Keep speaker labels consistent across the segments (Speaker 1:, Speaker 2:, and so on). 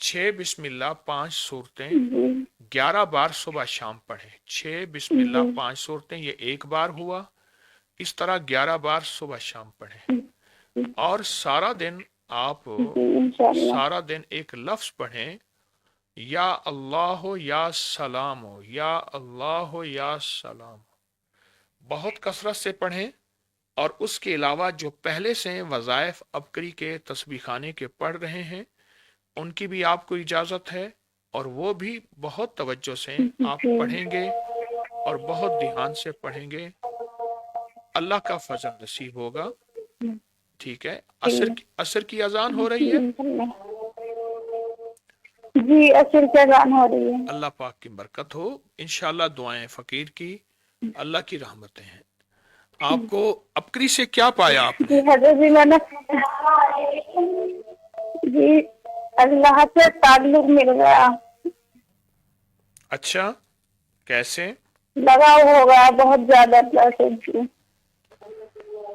Speaker 1: 6 بسم اللہ 5 صورتیں
Speaker 2: جی
Speaker 1: 11 بار صبح شام پڑھیں. 6 بسم اللہ
Speaker 2: جی
Speaker 1: 5 صورتیں یہ ایک بار ہوا، اس طرح 11 بار صبح شام پڑھیں. اور سارا دن آپ
Speaker 2: جی انشاءاللہ.
Speaker 1: سارا دن ایک لفظ پڑھیں، یا اللہ یا سلام ہو، یا اللہ یا سلام. بہت کثرت سے پڑھیں. اور اس کے علاوہ جو پہلے سے وظائف ابکری کے تسبیح خانے کے پڑھ رہے ہیں ان کی بھی آپ کو اجازت ہے، اور وہ بھی بہت توجہ سے آپ
Speaker 2: جی
Speaker 1: پڑھیں گے اور بہت دھیان سے پڑھیں گے. اللہ کا فضل نصیب ہوگا. ٹھیک ہے. عصر کی اذان ہو رہی ہے.
Speaker 2: انشاءاللہ. جی اصل سے اذان ہو رہی ہے.
Speaker 1: اللہ پاک کی برکت ہو. انشاءاللہ دعائیں فقیر کی اللہ کی رحمتیں ہیں. آپ کو ابکری سے کیا پایا آپ نے؟
Speaker 2: جی حضرت جی میں نے جی اللہ سے تعلق مل گیا.
Speaker 1: اچھا، کیسے؟
Speaker 2: لگاؤ ہو گیا بہت زیادہ اللہ سے. جی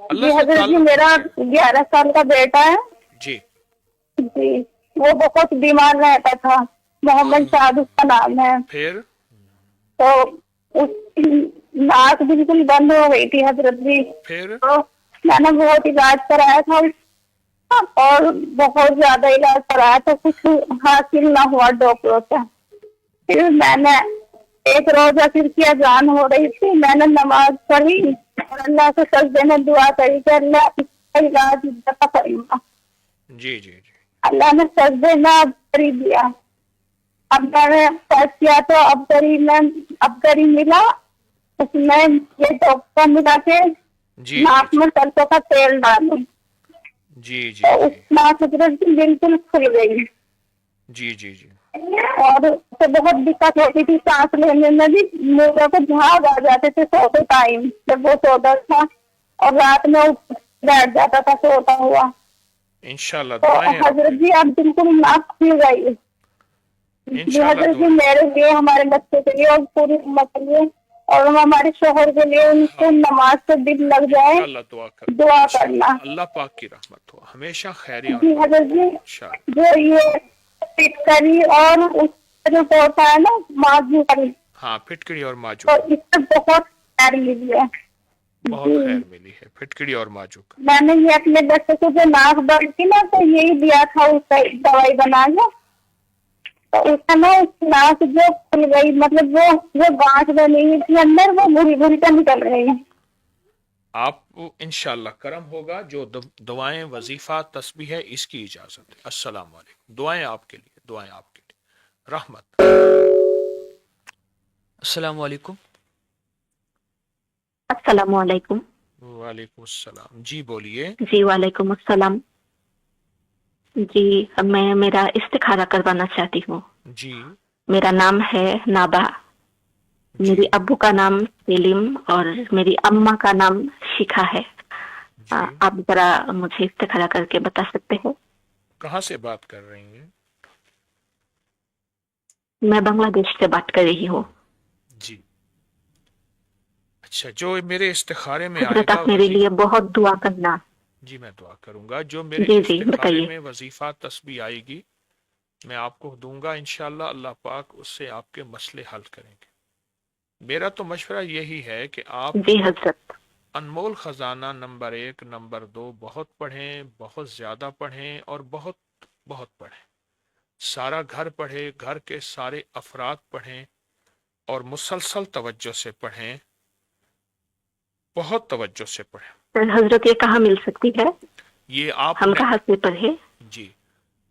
Speaker 1: اللہ
Speaker 2: جی
Speaker 1: سے
Speaker 2: حضرت جی
Speaker 1: تعلق.
Speaker 2: میرا 11 سال کا بیٹا ہے.
Speaker 1: جی
Speaker 2: جی وہ بہت بیمار رہتا تھا. محمد شاد اس کا نام ہے.
Speaker 1: پھر
Speaker 2: تو اس کی ناک بالکل بند ہو گئی تھی حضرت جی.
Speaker 1: پھر
Speaker 2: تو میں نے بہت علاج کرایا تھا اور بہت زیادہ علاج کرایا تھا، کچھ حاصل نہ ہوا ڈاکٹروں سے. پھر میں نے ایک روزہ پھر کی اذان ہو رہی تھی، میں نے نماز پڑھی اور اللہ سے سجدے میں دعا کری کہ اللہ اس کا علاج دفع کروں گا.
Speaker 1: جی جی جی
Speaker 2: اللہ نے سجدے میں ابکری دیا. اب میں نے ٹیسٹ کیا تو ابکری ملا. اس میں یہ ڈاکٹر ملا کے
Speaker 1: جی
Speaker 2: ناک میں سرسوں کا تیل ڈالوں
Speaker 1: جی جی
Speaker 2: تو اس
Speaker 1: جی
Speaker 2: ناک بالکل کھل گئی.
Speaker 1: جی جی جی
Speaker 2: اور اس سے بہت دقت ہوتی تھی سانس لینے میں بھی. میرے کو جھاگ آ جاتے تھے سوتے ٹائم جب وہ سوتا تھا، اور رات میں بیٹھ جاتا تھا سوتا ہوا.
Speaker 1: انشاءاللہ
Speaker 2: تو
Speaker 1: دعائیں آپ
Speaker 2: حضرت
Speaker 1: کے
Speaker 2: جی اب بالکل ناک کھل گئی. جی
Speaker 1: انشاءاللہ
Speaker 2: حضرت جی
Speaker 1: دعائیں.
Speaker 2: میرے لیے، ہمارے بچے کے لیے اور پوری امت کے لیے اور ہمارے شوہر کے لیے ان کو
Speaker 1: ہاں
Speaker 2: نماز سے دل لگ جائے
Speaker 1: انشاءاللہ دعا کروں گا.
Speaker 2: دعا
Speaker 1: انشاءاللہ
Speaker 2: کرنا.
Speaker 1: اللہ پاک کی رحمت ہو، ہمیشہ خیری اور
Speaker 2: جی حضرت
Speaker 1: برکت ہو
Speaker 2: جی
Speaker 1: انشاءاللہ.
Speaker 2: جو یہ پٹکری اور اس کا جو ہوتا ہے نا ماضی کا،
Speaker 1: ہاں پھٹکڑی اور
Speaker 2: تو
Speaker 1: ماجوک
Speaker 2: اس سے بہت خیر ملی ہے.
Speaker 1: بہت
Speaker 2: جی
Speaker 1: خیر ملی ہے، پھٹکڑی اور ماجوک.
Speaker 2: میں نے یہ اپنے بچے کو جو ناک بند تھی نا تو یہی دیا تھا اس کا دوائی بنا کے. تو اس کا نا اس ناک جو کھل گئی، مطلب وہ گانٹھ بنی ہوئی تھی اندر وہ بھوری بھوری کا نکل رہی ہے.
Speaker 1: آپ کو انشاءاللہ کرم ہوگا. جو دعائیں وظیفہ تسبیح ہے اس کی اجازت ہے. السلام علیکم. دعائیں آپ کے لیے، دعائیں آپ کے لیے. رحمت.
Speaker 3: السلام علیکم.
Speaker 2: السلام علیکم.
Speaker 1: وعلیکم السلام. جی بولیے.
Speaker 2: جی وعلیکم السلام. جی میں میرا استخارہ کروانا چاہتی ہوں.
Speaker 1: جی
Speaker 2: میرا نام ہے نابا.
Speaker 1: جی
Speaker 2: میری ابو کا نام سلیم اور میری اماں کا نام شکھا ہے.
Speaker 1: جی
Speaker 2: آپ ذرا مجھے استخارہ کر کے بتا سکتے ہیں؟
Speaker 1: کہاں سے بات کر رہی ہیں؟
Speaker 2: میں بنگلہ دیش سے بات کر رہی ہوں.
Speaker 1: جی اچھا. جو میرے استخارے میں آئے
Speaker 2: حضرت
Speaker 1: گا
Speaker 2: آپ میرے لیے بہت دعا کرنا.
Speaker 1: جی میں دعا کروں گا. جو میرے
Speaker 2: جی جی
Speaker 1: استخارے
Speaker 2: بتائیے.
Speaker 1: میں وظیفہ تسبیح آئے گی میں آپ کو دوں گا انشاءاللہ. اللہ پاک اس سے آپ کے مسئلے حل کریں گے. میرا تو مشورہ یہی ہے کہ آپ
Speaker 2: جی حضرت.
Speaker 1: انمول خزانہ نمبر 1 نمبر 2 بہت پڑھیں، بہت زیادہ پڑھیں اور بہت بہت پڑھیں. سارا گھر پڑھیں، گھر کے سارے افراد پڑھیں اور مسلسل توجہ سے پڑھیں، بہت توجہ سے پڑھیں.
Speaker 2: حضرت یہ کہاں مل سکتی ہے؟
Speaker 1: یہ آپ
Speaker 2: ہم
Speaker 1: نے
Speaker 2: کہاں سے پڑھے؟
Speaker 1: جی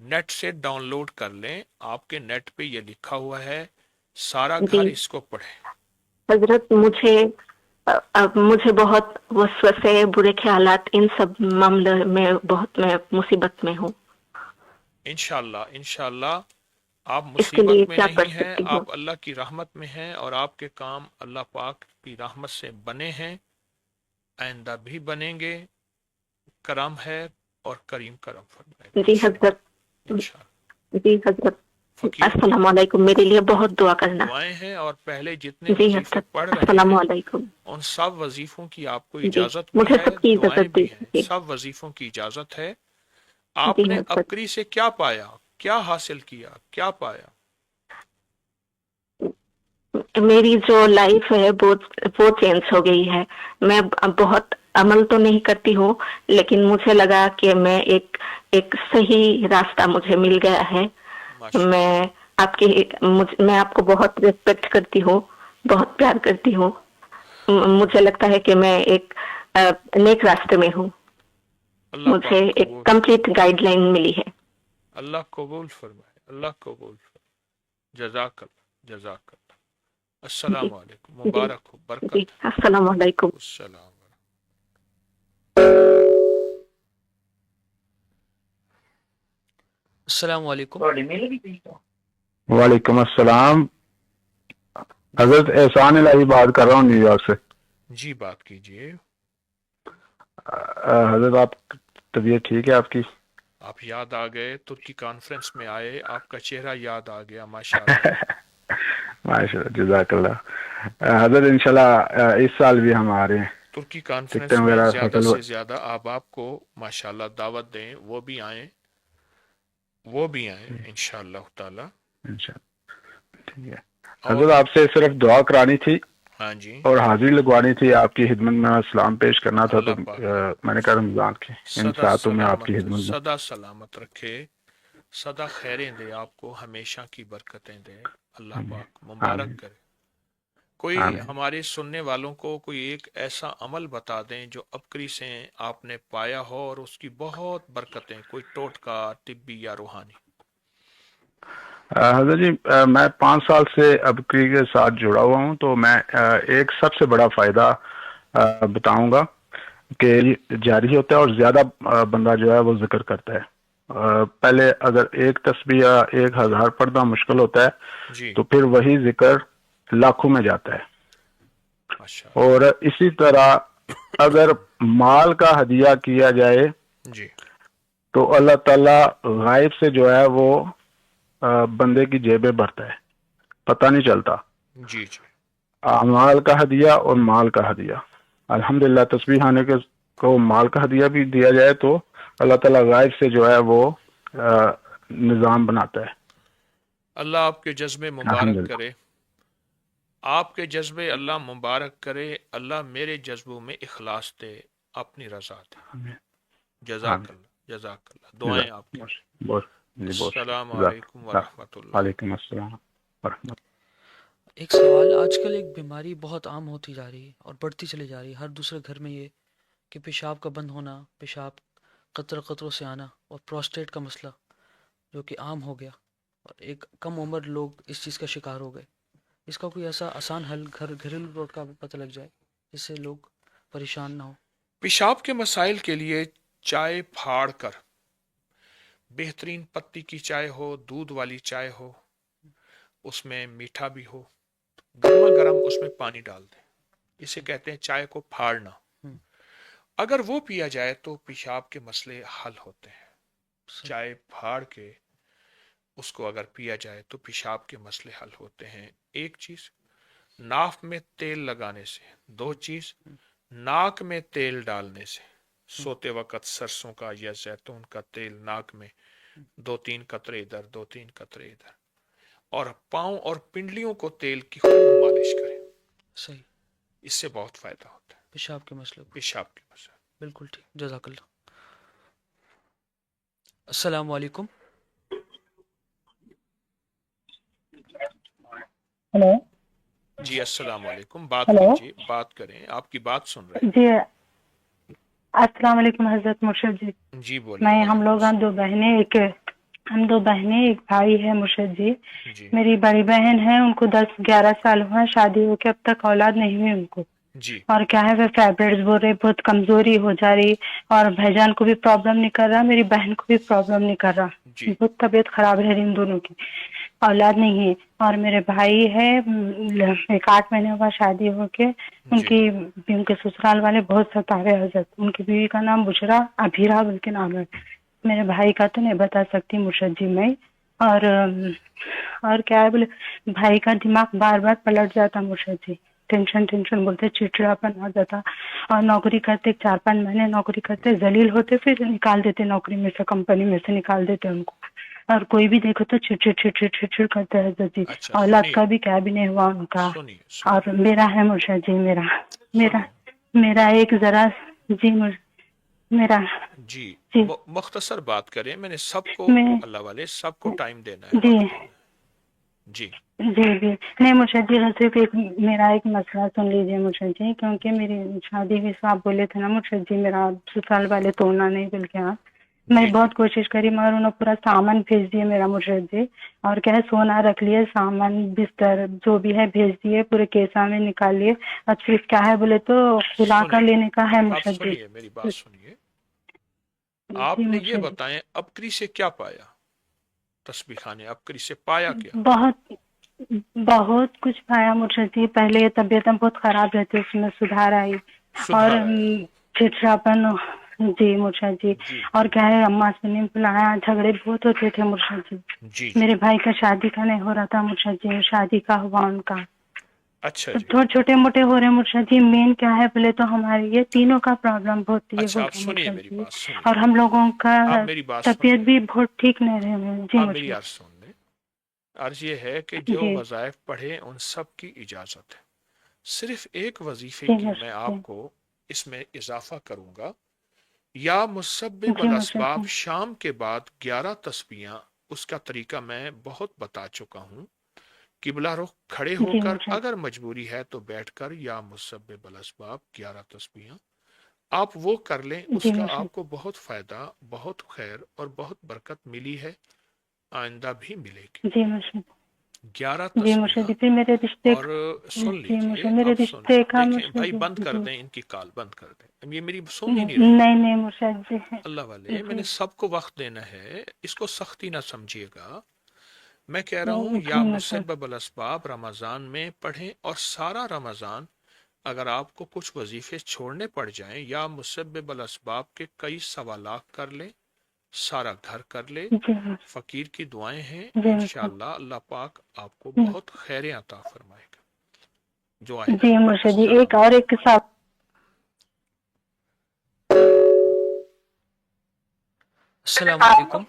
Speaker 1: نیٹ سے ڈاؤن لوڈ کر لیں. آپ کے نیٹ پہ یہ لکھا ہوا ہے. سارا گھر
Speaker 2: جی
Speaker 1: اس کو پڑھیں.
Speaker 2: حضرت مجھے بہت وسوسے، برے خیالات، ان سب معاملے میں بہت میں مصیبت میں ہوں.
Speaker 1: انشاءاللہ انشاءاللہ آپ
Speaker 2: اس کے لیے
Speaker 1: مصیبت میں
Speaker 2: کیا کر
Speaker 1: نہیں ہیں،
Speaker 2: سکتی ہوں؟
Speaker 1: آپ اللہ کی رحمت میں ہیں اور آپ کے کام اللہ پاک کی رحمت سے بنے ہیں، آئندہ بھی بنیں گے. کرم ہے اور کریم کرم فرمائے گا
Speaker 2: جی حضرت.
Speaker 1: انشاءاللہ.
Speaker 2: جی حضرت.
Speaker 1: فقیر
Speaker 2: السلام علیکم. میرے لیے بہت دعا کرنا.
Speaker 1: دعائیں ہیں. اور پہلے جتنے
Speaker 2: جی
Speaker 1: وظیفے
Speaker 2: حضرت.
Speaker 1: پڑھ رہے
Speaker 2: السلام
Speaker 1: ہیں
Speaker 2: علیکم.
Speaker 1: ان سب وظیفوں کی آپ کو
Speaker 2: جی
Speaker 1: اجازت بھی
Speaker 2: مجھے
Speaker 1: ہے،
Speaker 2: سب کی
Speaker 1: دعائیں
Speaker 2: اجازت
Speaker 1: بھی ہیں.
Speaker 2: دیجیے.
Speaker 1: سب وظیفوں کی اجازت ہے. آپ
Speaker 2: جی
Speaker 1: نے
Speaker 2: حضرت.
Speaker 1: ابکری سے کیا پایا؟ کیا حاصل کیا, کیا پایا؟
Speaker 3: میری جو لائف ہے وہ چینج ہو گئی ہے. میں بہت عمل تو نہیں کرتی ہوں لیکن مجھے لگا کہ میں ایک صحیح راستہ مجھے مل گیا ہے.
Speaker 1: ماشاء
Speaker 3: میں میں آپ کو بہت ریسپیکٹ کرتی ہوں, بہت پیار کرتی ہوں. مجھے لگتا ہے کہ میں ایک نیک راستے میں ہوں.
Speaker 1: اللہ
Speaker 3: مجھے
Speaker 1: پاک
Speaker 3: ایک
Speaker 1: قبول,
Speaker 3: کمپلیٹ گائیڈ لائن ملی ہے.
Speaker 1: اللہ قبول فرمائے, اللہ قبول فرمائے. جزاک اللہ, جزاک اللہ.
Speaker 3: جی
Speaker 1: السلام علیکم,
Speaker 3: جی
Speaker 1: مبارک ہو,
Speaker 3: جی.
Speaker 1: برکت.
Speaker 3: السلام علیکم.
Speaker 1: السلام.
Speaker 4: السلام علیکم.
Speaker 5: وعلیکم السلام. حضرت احسان الہی بات کر رہا ہوں نیو یارک سے.
Speaker 1: جی بات کیجئے.
Speaker 5: حضرت آپ طبیعت ٹھیک ہے آپ کی؟
Speaker 1: آپ یاد آ گئے, ترکی کانفرنس میں آئے, آپ کا چہرہ یاد آ گیا. ماشاء اللہ.
Speaker 5: ماشاء اللہ, جزاک اللہ. حضرت انشاءاللہ اس سال بھی ہم آ رہے ہیں.
Speaker 1: ترکی
Speaker 5: ٹکٹیں
Speaker 1: کانفرنس میں
Speaker 5: وغیرہ
Speaker 1: زیادہ سے زیادہ آپ کو ماشاءاللہ دعوت دیں, وہ بھی آئیں, وہ بھی آئیں انشاءاللہ تعالی.
Speaker 5: انشاءاللہ ٹھیک ہے.
Speaker 1: اور
Speaker 5: حضرت آپ سے صرف دعا کرانی تھی
Speaker 1: ہاں جی,
Speaker 5: اور حاضری لگوانی تھی, آپ کی خدمت میں سلام پیش کرنا تھا. تو
Speaker 1: اللہ پاک
Speaker 5: میں نے کہا رمضان کی ان
Speaker 1: صدا
Speaker 5: ساعتوں میں آپ کی
Speaker 1: سلامت,
Speaker 5: خدمت میں.
Speaker 1: صدا سلامت رکھے, صدا خیریں دے آپ کو, ہمیشہ کی برکتیں دے. اللہ پاک مبارک
Speaker 5: آمین.
Speaker 1: کرے. کوئی
Speaker 5: آمین.
Speaker 1: ہمارے سننے والوں کو کوئی ایک ایسا عمل بتا دیں جو ابکری سے آپ نے پایا ہو اور اس کی بہت برکتیں, کوئی ٹوٹکا طبی یا روحانی.
Speaker 5: حضرت جی میں 5 سال سے ابکری کے ساتھ جڑا ہوا ہوں. تو میں ایک سب سے بڑا فائدہ بتاؤں گا کہ جاری ہوتا ہے اور زیادہ بندہ جو ہے وہ ذکر کرتا ہے. پہلے اگر ایک تسبیح یا 1000 پڑھنا مشکل ہوتا ہے
Speaker 1: جی
Speaker 5: تو پھر وہی ذکر لاکھوں میں جاتا ہے.
Speaker 1: ماشاء
Speaker 5: اور اسی طرح اگر مال کا ہدیہ کیا جائے
Speaker 1: اللہ. جی
Speaker 5: تو اللہ تعالیٰ غائب سے جو ہے وہ بندے کی جیبیں بھرتا ہے, پتہ نہیں چلتا.
Speaker 1: جی جی
Speaker 5: اعمال کا ہدیہ اور مال کا ہدیہ, الحمدللہ تسبیح آنے کے کو مال کا ہدیہ بھی دیا جائے تو اللہ تعالیٰ غائب سے جو ہے وہ نظام بناتا ہے.
Speaker 1: اللہ آپ کے جذبے مبارک
Speaker 5: الحمدللہ.
Speaker 1: کرے, آپ کے جذبے اللہ مبارک کرے. اللہ میرے جذبوں میں اخلاص دے, اپنی رضا دے.
Speaker 5: آمین.
Speaker 1: جزاک اللہ, جزاک اللہ. دعائیں آپ کی. السلام علیکم ورحمۃ اللہ.
Speaker 5: وعلیکم السلام ورحمۃ اللہ.
Speaker 4: ایک سوال, آج کل ایک بیماری بہت عام ہوتی جا رہی ہے اور بڑھتی چلی جا رہی ہے. ہر دوسرے گھر میں یہ کہ پیشاب کا بند ہونا, پیشاب قطروں سے آنا, اور پروسٹیٹ کا مسئلہ جو کہ عام ہو گیا, اور ایک کم عمر لوگ اس چیز کا شکار ہو گئے. اس کا کوئی ایسا آسان حل گھریلو روٹ کا پتہ لگ جائے جس سے لوگ پریشان نہ ہو؟
Speaker 1: پیشاب کے مسائل کے لیے چائے پھاڑ کر, بہترین پتی کی چائے ہو, دودھ والی چائے ہو, اس میں میٹھا بھی ہو, گرما گرم اس میں پانی ڈال دیں. اسے کہتے ہیں چائے کو پھاڑنا. اگر وہ پیا جائے تو پیشاب کے مسئلے حل ہوتے ہیں. چائے پھاڑ کے اس کو اگر پیا جائے تو پیشاب کے مسئلے حل ہوتے ہیں. ایک چیز ناف میں تیل لگانے سے, 2 چیز ناک میں تیل ڈالنے سے, سوتے وقت سرسوں کا یا زیتون کا تیل ناک میں 2-3 قطرے ادھر 2-3 قطرے ادھر, اور پاؤں اور پنڈلیوں کو تیل کی خوب مالش کریں.
Speaker 4: صحیح,
Speaker 1: اس سے بہت فائدہ ہوتا ہے
Speaker 4: پیشاب کے مسئلے کو.
Speaker 1: پیشاب کے مسئلے.
Speaker 4: بالکل ٹھیک, جزاک اللہ. السلام علیکم.
Speaker 6: ہلو
Speaker 1: جی السلام علیکم, بات
Speaker 6: ہلو.
Speaker 1: کیجیے, بات کریں, آپ کی بات سن رہے
Speaker 6: جی السلام علیکم حضرت مرشد جی.
Speaker 1: ہیں. جی بولیے.
Speaker 6: میں ہم لوگ ہم 2 بہنیں ایک بھائی ہے مرشد جی.
Speaker 1: جی
Speaker 6: میری بڑی بہن ہے, ان کو 10-11 سال ہوا شادی ہو کے, اب تک اولاد نہیں ہوئی ان کو.
Speaker 1: جی
Speaker 6: اور کیا ہے وہ فیبرڈز بول رہے, بہت کمزوری ہو جا رہی, اور بھیجان کو بھی پرابلم نہیں کر رہا, میری بہن کو بھی پرابلم نہیں کر رہا.
Speaker 1: جی
Speaker 6: بہت طبیعت خراب ہے ان دونوں کی, اولاد نہیں ہے. اور میرے بھائی ہے 8 مہینے ہوا شادی ہو کے, ان کی ان کے سسرال والے بہت ستا رہے حضرت. ان کی بیوی کا نام بشرا ابھیرا بول کے نام ہے. میرے بھائی کا تو نہیں بتا سکتی مرشد جی میں. اور کیا ہے بولے, بھائی کا دماغ بار بار پلٹ جاتا مرشد جی, ٹینشن بولتے, چڑچڑاپن آ جاتا. اور نوکری کرتے 4-5 مہینے نوکری کرتے, ذلیل ہوتے, پھر نکال دیتے نوکری میں سے, کمپنی میں سے نکال دیتے ان کو. اور کوئی بھی دیکھو تو چھڑ کرتا ہے حضرت جی.
Speaker 1: اچھا
Speaker 6: اولاد
Speaker 1: سنیے
Speaker 6: کا بھی کیا بھی نہیں ہوا ان کا.
Speaker 1: سنیے
Speaker 6: اور میرا ہے مرشد جی، میرا ایک ذرا جی میرا
Speaker 1: جی
Speaker 6: جی
Speaker 1: مختصر بات کریں. میں نے سب کو
Speaker 6: میں
Speaker 1: اللہ والے سب کو ٹائم دینا ہے،
Speaker 6: جی
Speaker 1: وقت دینا ہے. جی
Speaker 6: جی نہیں مرشد جی، صرف میرا ایک مسئلہ سن لیجیے مرشد جی، کیونکہ میری شادی بھی آپ بولے تھے نا مرشد جی، میرا سسرال والے توڑنا نہیں بول کے. میں
Speaker 1: جی
Speaker 6: بہت کوشش کری مگر انہوں نے پورا سامان بھیج دیے میرا مرشد جی. اور کیا ہے سونا رکھ لیے، سامان بستر جو بھی ہے بھیج دیے، پورے کیسا میں نکال لیے. اب صرف کیا ہے بولے تو کھلا کر
Speaker 1: سنیے
Speaker 6: لینے کا ہے
Speaker 1: آپ
Speaker 6: مرشد جی.
Speaker 1: سنیے میری بات سنیے.
Speaker 6: جی
Speaker 1: آپ نے یہ
Speaker 6: مرشد جی،
Speaker 1: بتائیں ابکری سے کیا پایا؟ تسبیح خانے ابکری سے پایا کیا؟
Speaker 6: بہت کچھ پایا مرشد جی. پہلے طبیعت بہت خراب رہتی، اس میں سدھار آئی. اور
Speaker 1: سدھار آیا.
Speaker 6: چڑچڑاپن جی مرشد جی.
Speaker 1: جی
Speaker 6: اور کیا ہے اماں سے نہیں بلایا، جھگڑے بہت ہوتے تھے مرشد جی.
Speaker 1: جی
Speaker 6: میرے بھائی کا شادی کا نہیں ہو رہا تھا مرشد جی، شادی کا ہوا ان کا.
Speaker 1: اچھا جی.
Speaker 6: تھوڑے چھوٹے موٹے ہو رہے ہیں مرشد جی. مین کیا ہے بولے تو ہمارے یہ تینوں کا پرابلم بہت یہ
Speaker 1: اچھا
Speaker 6: ہو
Speaker 1: آپ
Speaker 6: گیا
Speaker 1: سنیے
Speaker 6: مرشد
Speaker 1: میری
Speaker 6: جی.
Speaker 1: بات سنیے.
Speaker 6: اور ہم لوگوں کا
Speaker 1: آپ میری بات
Speaker 6: طبیعت
Speaker 1: سنیے.
Speaker 6: بھی بہت ٹھیک نہیں رہے جی
Speaker 1: آپ میری
Speaker 6: مرشد.
Speaker 1: عرض سن لیں. عرض یہ ہے کہ جو
Speaker 6: جی
Speaker 1: وظائف پڑھے ان سب کی اجازت ہے. صرف ایک وظیفے
Speaker 6: جی
Speaker 1: کی میں
Speaker 6: مرشد
Speaker 1: آپ کو اس میں اضافہ کروں گا. یا مسبب
Speaker 6: جی مرشد
Speaker 1: الاسباب
Speaker 6: جی
Speaker 1: شام کے بعد 11 تسبیحاں. اس کا طریقہ میں بہت بتا چکا ہوں. قبلہ رخ کھڑے ہو
Speaker 6: جی
Speaker 1: کر،
Speaker 6: مرشد
Speaker 1: اگر مجبوری ہے تو بیٹھ کر، یا مسبب الاسباب 11 تسبیحاں آپ وہ کر لیں. اس
Speaker 6: جی
Speaker 1: کا
Speaker 6: مرشد
Speaker 1: آپ کو بہت فائدہ، بہت خیر اور بہت برکت ملی ہے، آئندہ بھی ملے گی.
Speaker 6: جی مرشد
Speaker 1: 11
Speaker 6: جی مرشد
Speaker 1: تسبیحاں.
Speaker 6: جی. پھر میرے رشتے
Speaker 1: اور سن
Speaker 6: جی
Speaker 1: لیجئے،
Speaker 6: مرشد میرے
Speaker 1: اب سن
Speaker 6: رشتے کا
Speaker 1: دیکھیں
Speaker 6: مرشد
Speaker 1: بھائی،
Speaker 6: جی.
Speaker 1: بند کر
Speaker 6: جی
Speaker 1: دیں ان کی کال، بند کر دیں. اب یہ میری سن ہی نہیں رہے.
Speaker 6: نہیں مرشد جی.
Speaker 1: اللہ والے میں
Speaker 6: جی
Speaker 1: نے سب کو وقت دینا ہے، اس کو سختی نہ سمجھیے گا. میں کہہ رہا ہوں
Speaker 6: جی
Speaker 1: یا
Speaker 6: مرشد
Speaker 1: مسبب الاسباب رمضان میں پڑھیں، اور سارا رمضان اگر آپ کو کچھ وظیفے چھوڑنے پڑ جائیں، یا مسبب الاسباب کے کئی سوالات کر لیں، سارا گھر کر لے.
Speaker 6: جی
Speaker 1: فقیر کی دعائیں ہیں،
Speaker 6: جی مرشد
Speaker 1: انشاءاللہ اللہ پاک آپ کو بہت خیریں عطا فرمائے گا. جو آئے
Speaker 6: جی
Speaker 1: گا.
Speaker 6: مرشد جی.
Speaker 1: السلام
Speaker 6: ایک اور ایک ساتھ
Speaker 4: السلام علیکم.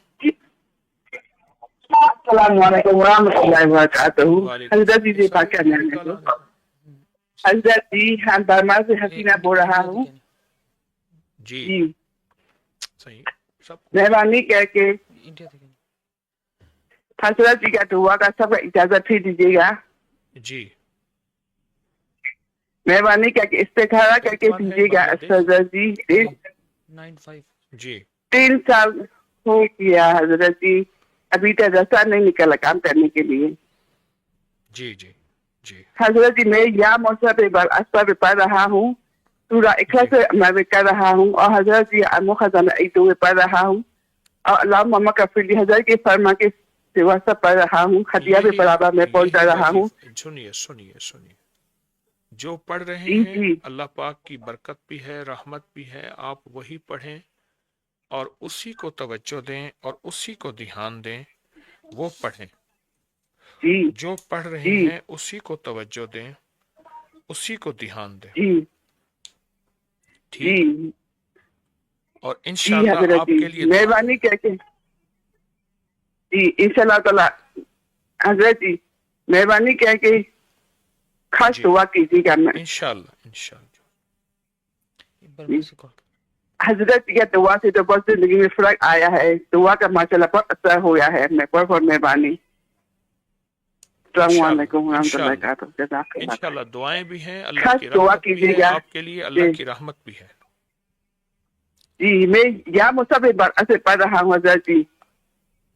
Speaker 7: السلام علیکم ورحمۃ اللہ وبرکاتہ.
Speaker 1: وعلیکم
Speaker 7: حضرت جی
Speaker 1: السلام.
Speaker 7: سے
Speaker 1: سارے
Speaker 7: بات کرنا
Speaker 1: سارے
Speaker 7: ہے
Speaker 1: کال
Speaker 7: تو
Speaker 1: آنے کا.
Speaker 7: حضرت جی ہم برما سے حسینہ بول رہا
Speaker 4: انڈیا
Speaker 7: ہوں.
Speaker 4: دکھے
Speaker 1: جی
Speaker 7: جی
Speaker 1: صحیح. سب
Speaker 7: مہربانی کر کے
Speaker 4: انڈیا دکھے.
Speaker 7: حضرت جی کا دعا کا سب اجازت ہی دیجیے گا.
Speaker 1: جی.
Speaker 7: مہربانی کر کے استخارہ کر
Speaker 1: بھائی
Speaker 7: کے
Speaker 1: کون ہے
Speaker 7: دیجیے گا.
Speaker 1: بنگلہ دیش؟
Speaker 7: حضرت جی
Speaker 4: 95.
Speaker 1: جی
Speaker 7: 3 سال ہو گیا حضرت جی، ابھی تک راستہ نہیں نکلا کام کرنے کے لیے.
Speaker 1: جی جی جی
Speaker 7: حضرت جی میں یا موسم پہ پڑھ رہا ہوں، سورہ اخلاص میں بھی کر رہا ہوں، اور حضرت جی خزانہ ایتو میں پڑھ رہا ہوں، اور اللہ محمد کفیل حضرت کے فرما کے سوا سب پڑھ رہا ہوں. خدیہ بھی برابر میں پہنچا رہا ہوں.
Speaker 1: سنیے سنیے سنیے. جو پڑھ رہے
Speaker 7: جی
Speaker 1: ہیں
Speaker 7: جی
Speaker 1: اللہ پاک کی برکت بھی ہے، رحمت بھی ہے. آپ وہی پڑھیں اور اسی کو توجہ دیں اور اسی کو دھیان دیں. وہ پڑھیں.
Speaker 7: جی
Speaker 1: جو پڑھ رہے
Speaker 7: جی
Speaker 1: ہیں اسی کو توجہ دیں، اسی کو دھیان دیں.
Speaker 7: جی جی
Speaker 1: ٹھیک. اور
Speaker 7: جی
Speaker 1: انشاءاللہ
Speaker 7: حضرت
Speaker 1: آپ
Speaker 7: جی
Speaker 1: کے لیے دعائیں
Speaker 7: مہربانی
Speaker 1: ہیں.
Speaker 7: کر کے جی انشاءاللہ تعالی. حضرت جی مہربانی کر کے خاص
Speaker 1: جی
Speaker 7: دعا کیجیے گا. میں
Speaker 1: انشاءاللہ انشاءاللہ.
Speaker 4: برما سے کال.
Speaker 7: حضرت کی دعا سے تو بہت زندگی میں فرق آیا ہے. دعا کا ماشاءاللہ بہت اثر ہوا ہے. میں بہت مہربانی. السلام
Speaker 1: انشاءاللہ
Speaker 7: علیکم ورحمۃ اللہ
Speaker 1: انشاءاللہ
Speaker 7: وبرکاتہ. جزاک اللہ.
Speaker 1: انشاءاللہ دعائیں بھی ہیں، اللہ
Speaker 7: خاص
Speaker 1: کی
Speaker 7: دعا
Speaker 1: رحمت بھی
Speaker 7: کیجیے
Speaker 1: ہے
Speaker 7: گا.
Speaker 1: آپ کے لیے،
Speaker 7: جی
Speaker 1: اللہ کی رحمت بھی ہے.
Speaker 7: جی میں یا مسافر سے پڑھ رہا ہوں حضرت جی.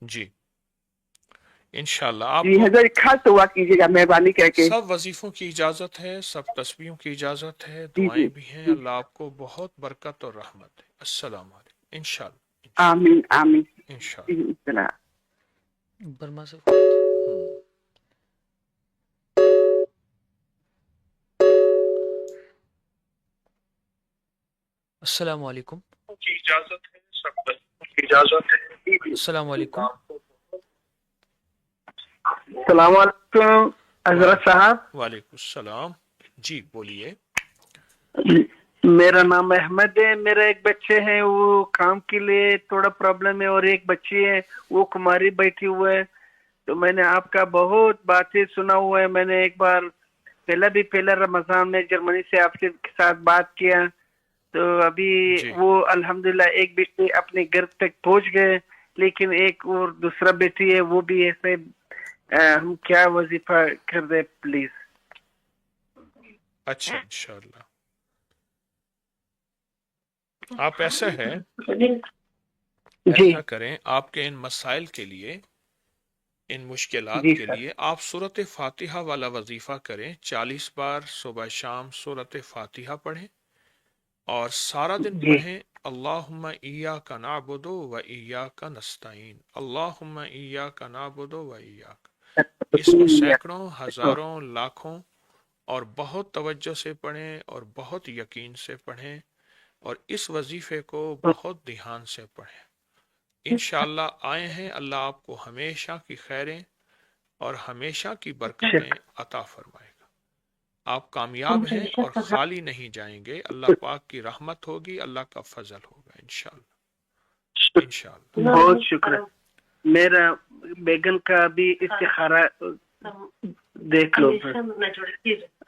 Speaker 1: جی انشاءاللہ آپ
Speaker 7: جی حضرت خاص دعا کیجیے گا مہربانی کر کے.
Speaker 1: سب وظیفوں کی اجازت ہے، سب تسبیحوں کی اجازت ہے،
Speaker 7: جی
Speaker 1: دعائیں
Speaker 7: جی
Speaker 1: بھی ہیں.
Speaker 7: جی
Speaker 1: اللہ آپ کو بہت برکت اور رحمت ہے. السلام علیکم. انشاءاللہ
Speaker 7: آمین آمین.
Speaker 1: انشاءاللہ.
Speaker 7: جی السلام.
Speaker 4: برما سے کال. السلام علیکم.
Speaker 1: کی اجازت ہے، سب تسبیحوں کی اجازت ہے.
Speaker 4: السلام علیکم.
Speaker 7: السلام علیکم حضرت صاحب.
Speaker 1: وعلیکم السلام. جی بولیے.
Speaker 8: میرا نام احمد ہے. میرا ایک بچے ہے, وہ کام کے لیے تھوڑا پرابلم ہے, اور ایک بچی ہے وہ کماری بیٹھی ہوئے ہے. تو میں نے آپ کا بہت باتیں سنا ہوا ہے. میں نے ایک بار پہلا رمضان میں جرمنی سے آپ کے ساتھ بات کیا, تو ابھی
Speaker 1: جی
Speaker 8: وہ الحمدللہ ایک بیٹی اپنے گھر تک پہنچ گئے, لیکن ایک اور دوسرا بیٹی ہے وہ بھی ایسے. ہم کیا وظیفہ کر دیں پلیز؟
Speaker 1: اچھا انشاءاللہ آپ ایسا ہے
Speaker 8: جی
Speaker 1: ایسا کریں, آپ کے ان مسائل کے لیے, ان مشکلات
Speaker 8: جی
Speaker 1: کے
Speaker 8: سر.
Speaker 1: لیے آپ سورت فاتحہ والا وظیفہ کریں. 40 بار صبح شام سورت فاتحہ پڑھیں اور سارا دن
Speaker 8: جی
Speaker 1: پڑھیں اللہم ایاک نعبد و ایاک نستعین, اللہم ایاک نعبد و ایاک. اس کو سینکڑوں, ہزاروں, لاکھوں اور بہت توجہ سے پڑھیں اور بہت یقین سے پڑھیں, اور اس وظیفے کو بہت دھیان سے پڑھیں. انشاءاللہ آئے ہیں, اللہ آپ کو ہمیشہ کی خیریں اور ہمیشہ کی برکتیں عطا فرمائے گا. آپ کامیاب ہیں اور خالی نہیں جائیں گے. اللہ پاک کی رحمت ہوگی, اللہ کا فضل ہوگا انشاءاللہ انشاءاللہ.
Speaker 8: بہت شکریہ. میرا بیگن کا بھی استخارہ دیکھ لو.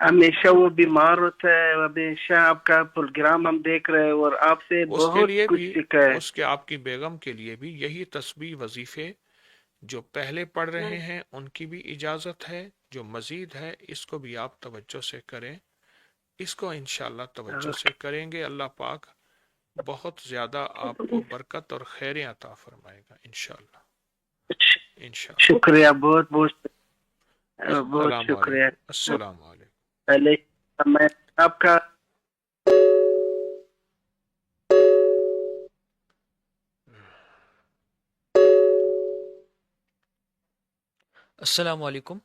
Speaker 8: ہمیشہ وہ بیمار ہوتا ہے, ہمیشہ آپ کا پروگرام ہم دیکھ رہے ہیں اور آپ سے
Speaker 1: اس کے
Speaker 8: بہت
Speaker 1: لیے
Speaker 8: کچھ
Speaker 1: بھی,
Speaker 8: سیکھا ہے.
Speaker 1: اس کے آپ کی بیگم کے لیے بھی یہی تسبیح وظیفے جو پہلے پڑھ رہے ہیں ان کی بھی اجازت ہے. جو مزید ہے اس کو بھی آپ توجہ سے کریں, اس کو انشاءاللہ توجہ سے کریں گے. اللہ پاک بہت زیادہ آپ کو برکت اور خیریں عطا فرمائے گا انشاءاللہ انشاءاللہ.
Speaker 8: شکریہ, بہت بہت بہت
Speaker 1: السلام
Speaker 8: شکریہ.
Speaker 1: علیکم. السلام علیکم.
Speaker 8: پہلے میں آپ کا
Speaker 4: السلام علیکم.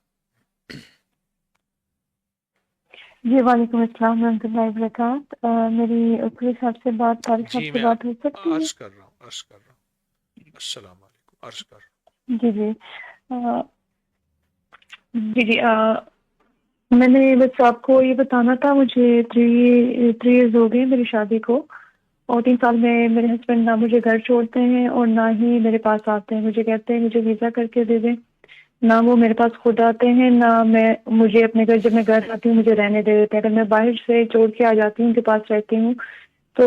Speaker 9: جی وعلیکم السلام ورحمۃ اللہ وبرکاتہ. میری اکری صاحب سے بات, طارق صاحب
Speaker 1: جی
Speaker 9: سے
Speaker 1: میں
Speaker 9: بات ہو سکتی ہے؟
Speaker 1: عرض کر رہا ہوں السلام علیکم عرض کر رہا
Speaker 9: جی جی جی جی میں نے بس آپ کو یہ بتانا تھا, مجھے 3 ایئرز ہو گئے میری شادی کو, اور 3 سال میں میرے ہسبینڈ نہ مجھے گھر چھوڑتے ہیں اور نہ ہی میرے پاس آتے ہیں. مجھے کہتے ہیں مجھے ویزا کر کے دے دیں, نہ وہ میرے پاس خود آتے ہیں, نہ مجھے اپنے گھر, جب میں گھر آتی ہوں مجھے رہنے دے دیتے ہیں. اگر میں باہر سے چھوڑ کے آ جاتی ہوں, ان کے پاس رہتی ہوں, تو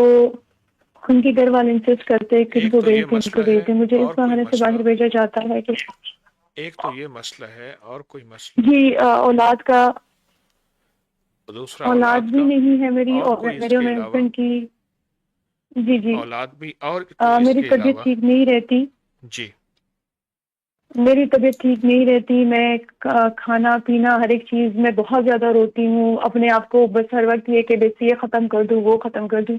Speaker 9: ان کے گھر والے انسسٹ کرتے ہیں کہ ان
Speaker 1: ایک
Speaker 9: کو
Speaker 1: تو یہ
Speaker 9: بھیج دیں, ان کو
Speaker 1: مسئلہ
Speaker 9: بھیج
Speaker 1: ہے
Speaker 9: دیں. مجھے
Speaker 1: اور
Speaker 9: اس
Speaker 1: کوئی
Speaker 9: بہانے سے
Speaker 1: مسئلہ,
Speaker 9: باہر بھیجا جاتا ہے کہ
Speaker 1: ایک تو یہ مسئلہ ہے اور کوئی مسئلہ,
Speaker 9: جی اولاد کا,
Speaker 1: دوسرا
Speaker 9: اولاد بھی
Speaker 1: کا,
Speaker 9: نہیں ہے میری,
Speaker 1: اور
Speaker 9: اور
Speaker 1: کوئی اس
Speaker 9: میرے اور
Speaker 1: کے
Speaker 9: میرے
Speaker 1: علاوہ
Speaker 9: ہسبینڈ کی. جی جی
Speaker 1: اولاد بھی, اور کوئی اس
Speaker 9: میری
Speaker 1: کے
Speaker 9: طبیعت
Speaker 1: علاوہ.
Speaker 9: ٹھیک نہیں رہتی,
Speaker 1: جی
Speaker 9: میری طبیعت ٹھیک نہیں رہتی. میں کھانا پینا ہر ایک چیز میں بہت زیادہ روتی ہوں اپنے آپ کو, بس ہر وقت یہ کہ بس یہ ختم کر دوں, وہ ختم کر دوں,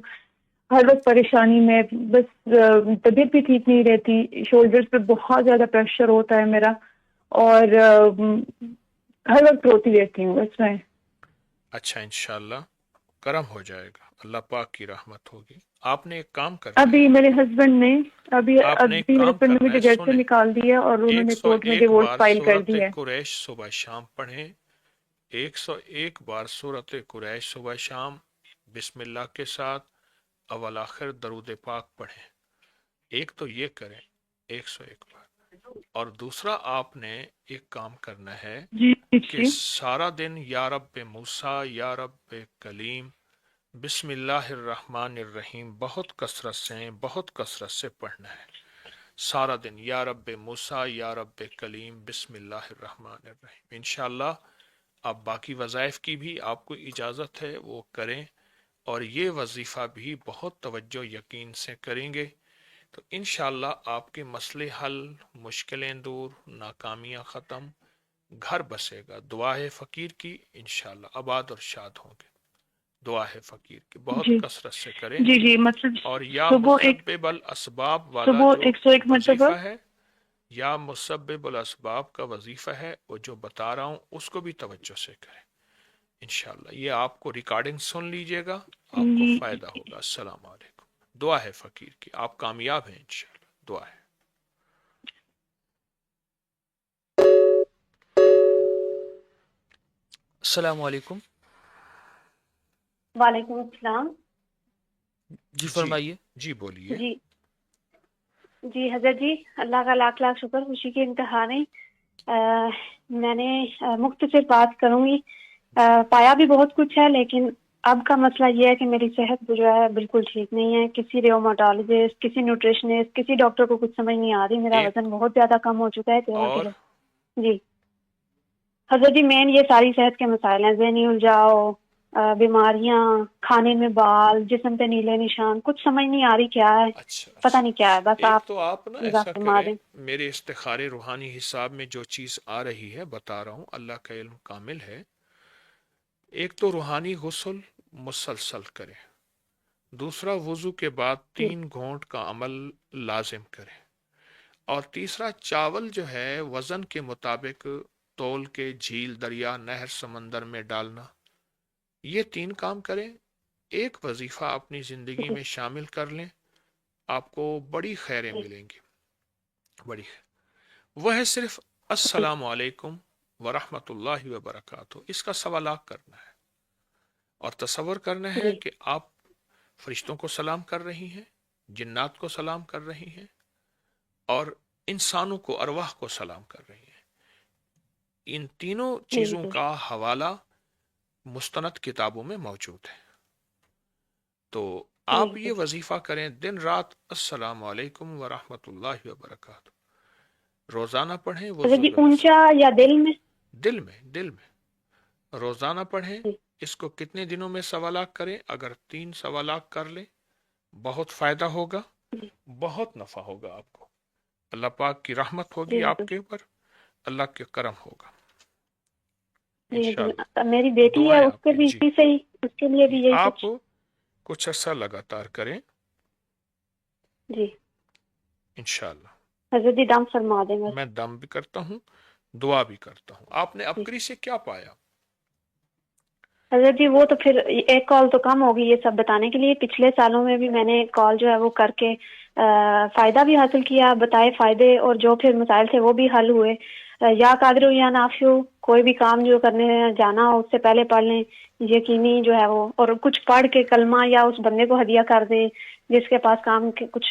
Speaker 9: ہر وقت پریشانی میں. بس طبیعت بھی ٹھیک نہیں رہتی, شولڈرز پہ بہت زیادہ پریشر ہوتا ہے میرا, اور ہر وقت روتی رہتی ہوں بس میں.
Speaker 1: اچھا انشاءاللہ کرم ہو جائے گا, اللہ پاک کی رحمت ہوگی. آپ نے ایک کام کرنا
Speaker 9: ابھی
Speaker 1: ہے,
Speaker 9: میرے ہسبینڈ نے ابھی
Speaker 1: آپ نے ایک
Speaker 9: میرے
Speaker 1: کام
Speaker 9: ہسبینڈ نے
Speaker 1: کرنا ہے,
Speaker 9: مجھے گھر سے
Speaker 1: سنیں,
Speaker 9: نکال دیا اور انہوں نے کورٹ میں
Speaker 1: 101
Speaker 9: ڈیورس
Speaker 1: بار
Speaker 9: فائل کر
Speaker 1: سورت
Speaker 9: دی ہے.
Speaker 1: قریش صبح شام پڑھیں, 101 بار سورت قریش صبح شام بسم اللہ کے ساتھ اول آخر درود پاک پڑھیں. ایک تو یہ کریں 101 بار, اور دوسرا آپ نے ایک کام کرنا ہے
Speaker 9: جی
Speaker 1: کہ
Speaker 9: جی
Speaker 1: سارا دن یا رب موسیٰ یا رب کلیم بسم اللہ الرحمن الرحیم بہت کثرت سے پڑھنا ہے سارا دن. یا رب موسیٰ یا رب کلیم بسم اللہ الرحمن الرحیم. انشاءاللہ آپ باقی وظائف کی بھی آپ کو اجازت ہے وہ کریں, اور یہ وظیفہ بھی بہت توجہ یقین سے کریں گے تو انشاءاللہ آپ کے مسئلے حل, مشکلیں دور, ناکامیاں ختم, گھر بسے گا. دعا ہے فقیر کی, انشاءاللہ آباد اور شاد ہوں گے. دعا ہے فقیر کی بہت
Speaker 9: جی
Speaker 1: کثرت سے کریں,
Speaker 9: جی جی مطلب
Speaker 1: اور یا
Speaker 9: صبح
Speaker 1: مسبب الاسباب والا
Speaker 9: صبح
Speaker 1: جو
Speaker 9: 101 مرتبہ.
Speaker 1: وظیفہ ہے, یا مسبب الاسباب کا وظیفہ ہے, وہ جو بتا رہا ہوں اس کو بھی توجہ سے کریں انشاءاللہ. یہ آپ کو ریکارڈنگ سن لیجئے گا, آپ کو فائدہ ہوگا. السلام علیکم. دعا ہے فقیر کی, آپ کامیاب ہیں انشاءاللہ. دعا ہے.
Speaker 4: السلام علیکم.
Speaker 10: وعلیکم السلام.
Speaker 4: جی
Speaker 1: جی
Speaker 4: فرمائیے.
Speaker 1: جی بولیے.
Speaker 10: جی جی حضرت جی، اللہ کا لاکھ لاکھ شکر، خوشی کی انتہا نہیں. میں نے مختصر بات کروں گی. پایا بھی بہت کچھ ہے، لیکن اب کا مسئلہ یہ ہے کہ میری صحت جو ہے بالکل ٹھیک نہیں ہے. کسی ریوماٹولوجسٹ، کسی نیوٹریشنسٹ، کسی ڈاکٹر کو کچھ سمجھ نہیں آ رہی. میرا
Speaker 1: ایک
Speaker 10: وزن بہت زیادہ کم ہو چکا ہے 13
Speaker 1: اور
Speaker 10: کلو. جی حضرت جی، مین یہ ساری صحت کے مسائل ہیں: ذہنی الجھاؤ، بیماریاں، کھانے میں بال، جسم پہ نیلے نشان. کچھ سمجھ نہیں آ رہی کیا ہے،
Speaker 1: اچھا
Speaker 10: پتہ
Speaker 1: اچھا،
Speaker 10: نہیں کیا ہے. بس
Speaker 1: ایک
Speaker 10: آپ
Speaker 1: تو آپ نا
Speaker 10: وضاح
Speaker 1: ایسا
Speaker 10: فرما
Speaker 1: کریں،
Speaker 10: دیں.
Speaker 1: میرے استخارے روحانی حساب میں جو چیز آ رہی ہے بتا رہا ہوں، اللہ کا علم کامل ہے. ایک تو روحانی غسل مسلسل کریں. دوسرا، وضو کے بعد
Speaker 10: جی
Speaker 1: 3 گھونٹ کا عمل لازم کریں. اور تیسرا، چاول جو ہے وزن کے مطابق تول کے جھیل، دریا، نہر، سمندر میں ڈالنا. یہ 3 کام کریں. ایک وظیفہ اپنی زندگی
Speaker 10: جی
Speaker 1: میں شامل کر لیں، آپ کو بڑی خیریں
Speaker 10: جی
Speaker 1: ملیں گی. بڑی وہ ہے صرف
Speaker 10: جی
Speaker 1: السلام علیکم ورحمۃ اللہ وبرکاتہ. اس کا سوالات کرنا ہے اور تصور کرنا ہے
Speaker 10: جی
Speaker 1: کہ آپ فرشتوں کو سلام کر رہی ہیں، جنات کو سلام کر رہی ہیں، اور انسانوں کو، ارواح کو سلام کر رہی ہیں. ان تینوں
Speaker 10: جی
Speaker 1: چیزوں
Speaker 10: جی
Speaker 1: کا حوالہ مستند کتابوں میں موجود ہے. تو
Speaker 10: جی
Speaker 1: آپ یہ
Speaker 10: جی
Speaker 1: وظیفہ کریں دن رات، السلام علیکم ورحمۃ اللہ وبرکاتہ. روزانہ پڑھیں
Speaker 10: حضرت
Speaker 1: وضو
Speaker 10: جی،
Speaker 1: کے
Speaker 10: اونچا یا دل میں؟
Speaker 1: دل میں روزانہ پڑھیں.
Speaker 10: جی
Speaker 1: اس کو کتنے دنوں میں سوالات کریں؟ اگر 3 سوالات کر لیں بہت فائدہ ہوگا،
Speaker 10: جی
Speaker 1: بہت نفع ہوگا آپ کو. اللہ پاک کی رحمت
Speaker 10: جی
Speaker 1: ہوگی آپ
Speaker 10: حضرت
Speaker 1: کے اوپر، اللہ کے کرم ہوگا
Speaker 10: جی
Speaker 1: انشاءاللہ.
Speaker 10: حضرت، میری بیٹی ہے،
Speaker 1: دعائیں
Speaker 10: اس
Speaker 1: آپ
Speaker 10: کے
Speaker 1: کے.
Speaker 10: بھی
Speaker 1: جی
Speaker 10: اسی سے ہی، اس کے لیے
Speaker 1: جی
Speaker 10: بھی یہی
Speaker 1: آپ
Speaker 10: کچھ.
Speaker 1: کچھ عرصہ لگاتار کریں
Speaker 10: جی
Speaker 1: انشاءاللہ.
Speaker 10: حضرت جی، دم فرما دیں بس.
Speaker 1: میں دم بھی کرتا ہوں، دعا بھی کرتا ہوں. آپ نے
Speaker 10: جی
Speaker 1: ابکری سے کیا پایا؟
Speaker 10: حضرت جی، وہ تو پھر ایک کال تو کم ہوگی یہ سب بتانے کے لیے. پچھلے سالوں میں بھی میں نے کال جو ہے وہ کر کے فائدہ بھی حاصل کیا، بتائے فائدے، اور جو پھر مسائل تھے وہ بھی حل ہوئے. یا قادر ہو یا نافی ہو، کوئی بھی کام جو کرنے جانا ہو اس سے پہلے پڑھ لیں، یقینی جو ہے وہ. اور کچھ پڑھ کے کلمہ یا اس بندے کو ہدیہ کر دیں جس کے پاس کام کے کچھ،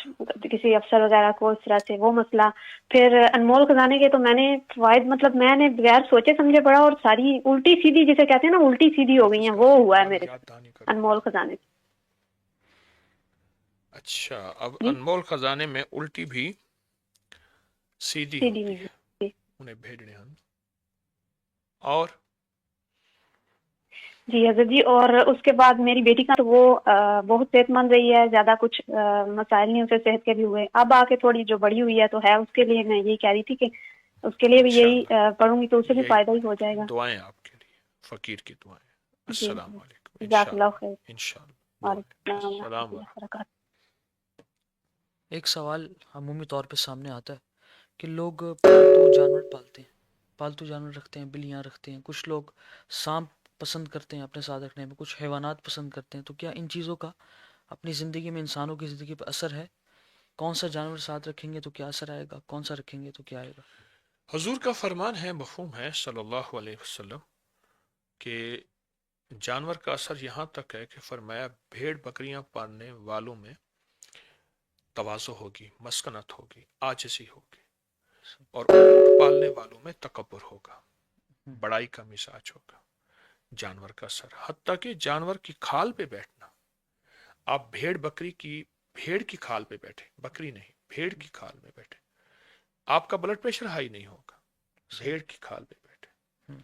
Speaker 10: کسی افسر وغیرہ کو، اس طرح سے وہ مسئلہ. پھر انمول خزانے کے تو میں نے فوائد، مطلب میں نے بغیر سوچے سمجھے پڑھا، اور ساری الٹی سیدھی جسے کہتے ہیں نا، الٹی سیدھی ہو گئی
Speaker 1: حافظ
Speaker 10: ہیں،
Speaker 1: کا
Speaker 10: وہ ہوا ہے
Speaker 1: بات
Speaker 10: میرے
Speaker 1: یاد دہانی
Speaker 10: ساتھ
Speaker 1: کرو.
Speaker 10: انمول خزانے سے.
Speaker 1: اچھا، اب
Speaker 10: جی
Speaker 1: انمول خزانے میں الٹی بھی سیدھی
Speaker 10: سیدھی
Speaker 1: ہوتی
Speaker 10: ہوئی
Speaker 1: ہے.
Speaker 10: جی.
Speaker 1: انہیں بھیجنے ہم. اور
Speaker 10: جی حضرت جی، اور اس کے بعد میری بیٹی کا تو وہ بہت صحت مند رہی ہے، زیادہ کچھ مسائل نہیں اسے صحت کے بھی ہوئے. اب آ کے تھوڑی جو بڑی ہوئی ہے تو ہے، اس کے لیے میں یہی کہہ رہی تھی کہ اس کے لیے بھی یہی
Speaker 1: انشاءاللہ
Speaker 10: پڑھوں گی تو اسے بھی
Speaker 1: یہی
Speaker 10: فائدہ ہی
Speaker 1: پڑھیں
Speaker 10: ہو
Speaker 1: گے.
Speaker 10: جائے گا.
Speaker 1: دعائیں آپ کے لیے، فقیر کی دعائیں.
Speaker 10: جی
Speaker 1: السلام علیکم.
Speaker 10: جزاک اللہ
Speaker 1: انشاءاللہ
Speaker 10: خیر.
Speaker 1: انشاءاللہ دعائیں.
Speaker 10: وعلیکم السلام ورحمۃ
Speaker 1: السلام
Speaker 10: اللہ
Speaker 1: ورحمۃ.
Speaker 10: وبرکاتہ.
Speaker 4: ایک سوال عمومی طور پہ سامنے آتا ہے کہ لوگ پالتو جانور پالتے ہیں، پالتو جانور رکھتے ہیں، بلیاں رکھتے ہیں. کچھ لوگ سانپ پسند کرتے ہیں اپنے ساتھ رکھنے میں، کچھ حیوانات پسند کرتے ہیں. تو کیا ان چیزوں کا اپنی زندگی میں، انسانوں کی زندگی پر اثر ہے؟ کون سا جانور ساتھ رکھیں گے تو کیا اثر آئے گا، کون سا رکھیں گے تو کیا آئے گا؟
Speaker 1: حضور کا فرمان ہے، مفہوم ہے صلی اللہ علیہ وسلم، کہ جانور کا اثر یہاں تک ہے کہ فرمایا بھیڑ بکریاں پالنے والوں میں تواضع ہوگی، مسکنت ہوگی، عاجزی ہوگی، اور اونٹ پالنے والوں میں تکبر ہوگا، بڑائی کا مزاج ہوگا. جانور کا اثر، حتیٰ کہ جانور کی کھال پہ بیٹھنا. آپ بھیڑ کی کھال پہ بیٹھے، بکری نہیں، بھیڑ کی کھال میں بیٹھے، آپ کا بلڈ پریشر ہائی نہیں ہوگا. بھیڑ کی کھال پہ بیٹھے،